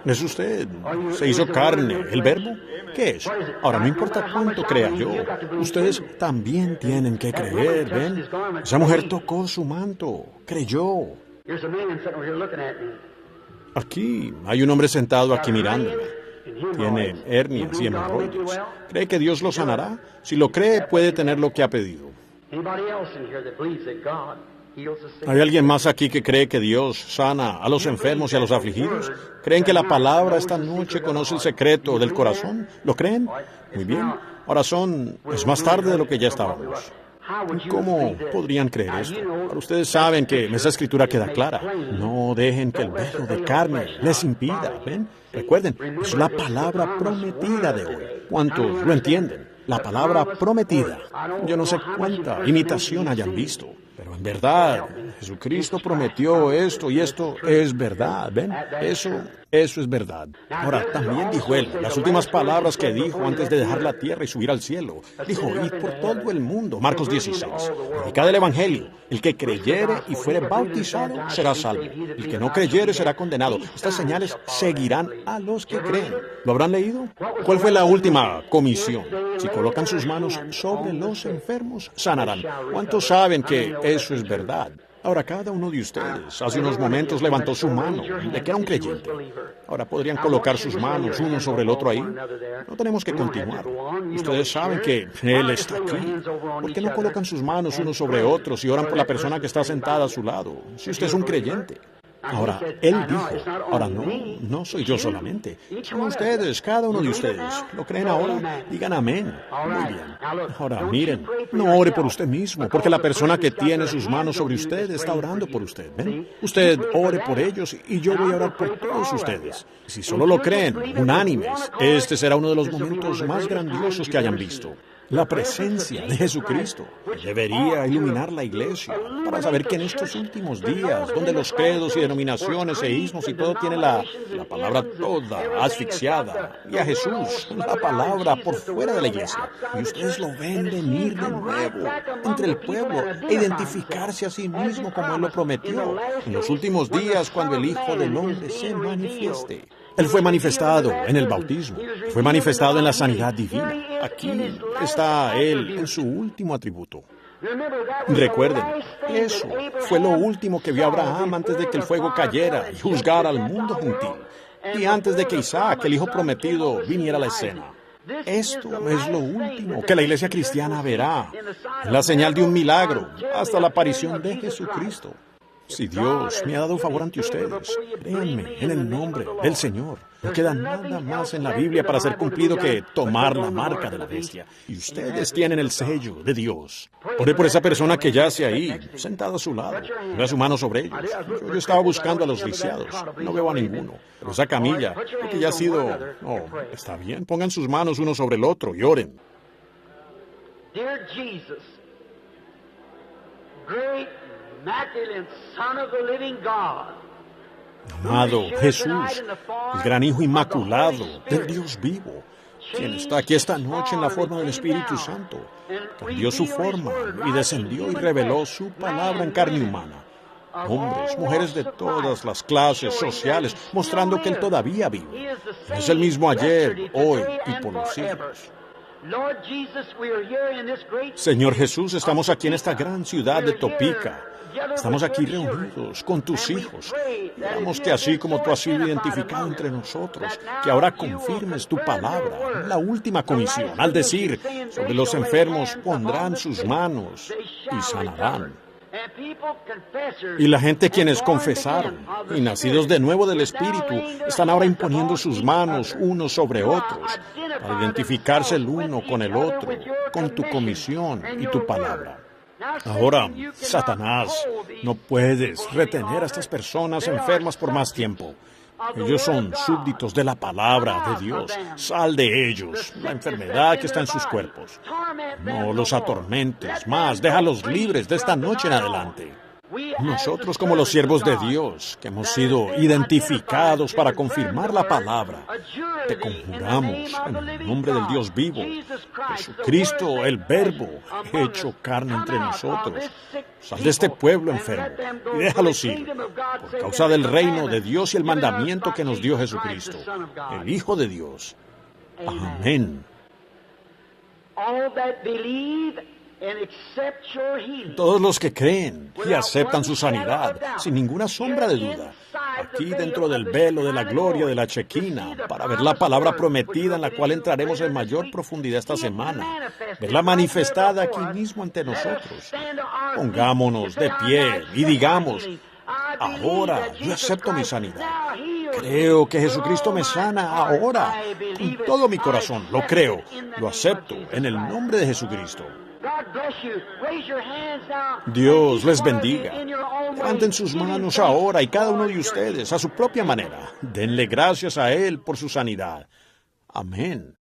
¿Es usted? ¿Se hizo carne? ¿El verbo? ¿Qué es? Ahora, no importa cuánto crea yo, ustedes también tienen que creer, ¿ven? Esa mujer tocó su manto, creyó. Aquí hay un hombre sentado aquí mirándome. Tiene hernias y hemorroides. ¿Cree que Dios lo sanará? Si lo cree, puede tener lo que ha pedido. ¿Hay alguien más aquí que cree que Dios sana a los enfermos y a los afligidos? ¿Creen que la palabra esta noche conoce el secreto del corazón? ¿Lo creen? Muy bien. Ahora es más tarde de lo que ya estábamos. ¿Cómo podrían creer esto? Ahora ustedes saben que esa escritura queda clara. No dejen que el velo de carne les impida, ¿ven? Recuerden, es la palabra prometida de hoy. ¿Cuántos lo entienden? La palabra prometida. Yo no sé cuánta imitación hayan visto, pero en verdad, Jesucristo prometió esto y esto es verdad, ¿ven? Eso es verdad. Ahora, también dijo Él, las últimas palabras que dijo antes de dejar la tierra y subir al cielo. Dijo, id por todo el mundo, Marcos 16. Predicad el Evangelio. El que creyere y fuere bautizado será salvo. El que no creyere será condenado. Estas señales seguirán a los que creen. ¿Lo habrán leído? ¿Cuál fue la última comisión? Si colocan sus manos sobre los enfermos, sanarán. ¿Cuántos saben que eso es verdad? Ahora, cada uno de ustedes hace unos momentos levantó su mano de que era un creyente. Ahora, ¿podrían colocar sus manos uno sobre el otro ahí? No tenemos que continuar. Ustedes saben que Él está aquí. ¿Por qué no colocan sus manos unos sobre otros y oran por la persona que está sentada a su lado? Si usted es un creyente. Ahora, Él dijo, ahora no soy yo solamente. Son ustedes, cada uno de ustedes. ¿Lo creen ahora? Digan amén. Muy bien. Ahora, miren, no ore por usted mismo, porque la persona que tiene sus manos sobre usted está orando por usted. ¿Ven? Usted ore por ellos y yo voy a orar por todos ustedes. Si solo lo creen, unánimes, este será uno de los momentos más grandiosos que hayan visto. La presencia de Jesucristo debería iluminar la iglesia para saber que en estos últimos días, donde los credos y denominaciones e ismos y todo tiene la palabra toda asfixiada, y a Jesús, la palabra por fuera de la iglesia, y ustedes lo ven venir de nuevo entre el pueblo e identificarse a sí mismo como Él lo prometió en los últimos días cuando el Hijo del Hombre se manifieste. Él fue manifestado en el bautismo, fue manifestado en la sanidad divina. Aquí está Él en su último atributo. Recuerden, eso fue lo último que vio Abraham antes de que el fuego cayera y juzgara al mundo gentil, y antes de que Isaac, el hijo prometido, viniera a la escena. Esto es lo último que la iglesia cristiana verá, la señal de un milagro hasta la aparición de Jesucristo. Si Dios me ha dado un favor ante ustedes, créanme, en el nombre del Señor. No queda nada más en la Biblia para ser cumplido que tomar la marca de la bestia. Y ustedes tienen el sello de Dios. Ore por esa persona que yace ahí, sentada a su lado. Vea su mano sobre ellos. Yo estaba buscando a los lisiados. No veo a ninguno. Pero esa camilla, que ya ha sido... Oh, está bien. Pongan sus manos uno sobre el otro y oren. Dear Jesus, great immaculate Son of the living God. Amado Jesús, el gran Hijo Inmaculado del Dios vivo, quien está aquí esta noche en la forma del Espíritu Santo, cambió su forma y descendió y reveló su palabra en carne humana. Hombres, mujeres de todas las clases sociales, mostrando que Él todavía vive. Es el mismo ayer, hoy y por los siglos. Señor Jesús, estamos aquí en esta gran ciudad de Topeka. Estamos aquí reunidos con tus hijos. Oramos que así como tú has sido identificado entre nosotros, que ahora confirmes tu palabra, la última comisión, al decir, sobre los enfermos pondrán sus manos y sanarán. Y la gente quienes confesaron y nacidos de nuevo del Espíritu están ahora imponiendo sus manos unos sobre otros, para identificarse el uno con el otro, con tu comisión y tu palabra. Ahora, Satanás, no puedes retener a estas personas enfermas por más tiempo. Ellos son súbditos de la palabra de Dios. Sal de ellos, la enfermedad que está en sus cuerpos. No los atormentes más, déjalos libres de esta noche en adelante. Nosotros, como los siervos de Dios, que hemos sido identificados para confirmar la palabra, te conjuramos en el nombre del Dios vivo, Jesucristo, el Verbo, hecho carne entre nosotros. Sal de este pueblo enfermo y déjalos ir, por causa del reino de Dios y el mandamiento que nos dio Jesucristo, el Hijo de Dios. Amén. Todos los que creen y aceptan su sanidad, sin ninguna sombra de duda, aquí dentro del velo de la gloria de la Chequina, para ver la palabra prometida en la cual entraremos en mayor profundidad esta semana, verla manifestada aquí mismo ante nosotros. Pongámonos de pie y digamos: ahora yo acepto mi sanidad. Creo que Jesucristo me sana ahora. Con todo mi corazón lo creo, lo acepto en el nombre de Jesucristo. Dios les bendiga. Levanten sus manos ahora y cada uno de ustedes a su propia manera. Denle gracias a Él por su sanidad. Amén.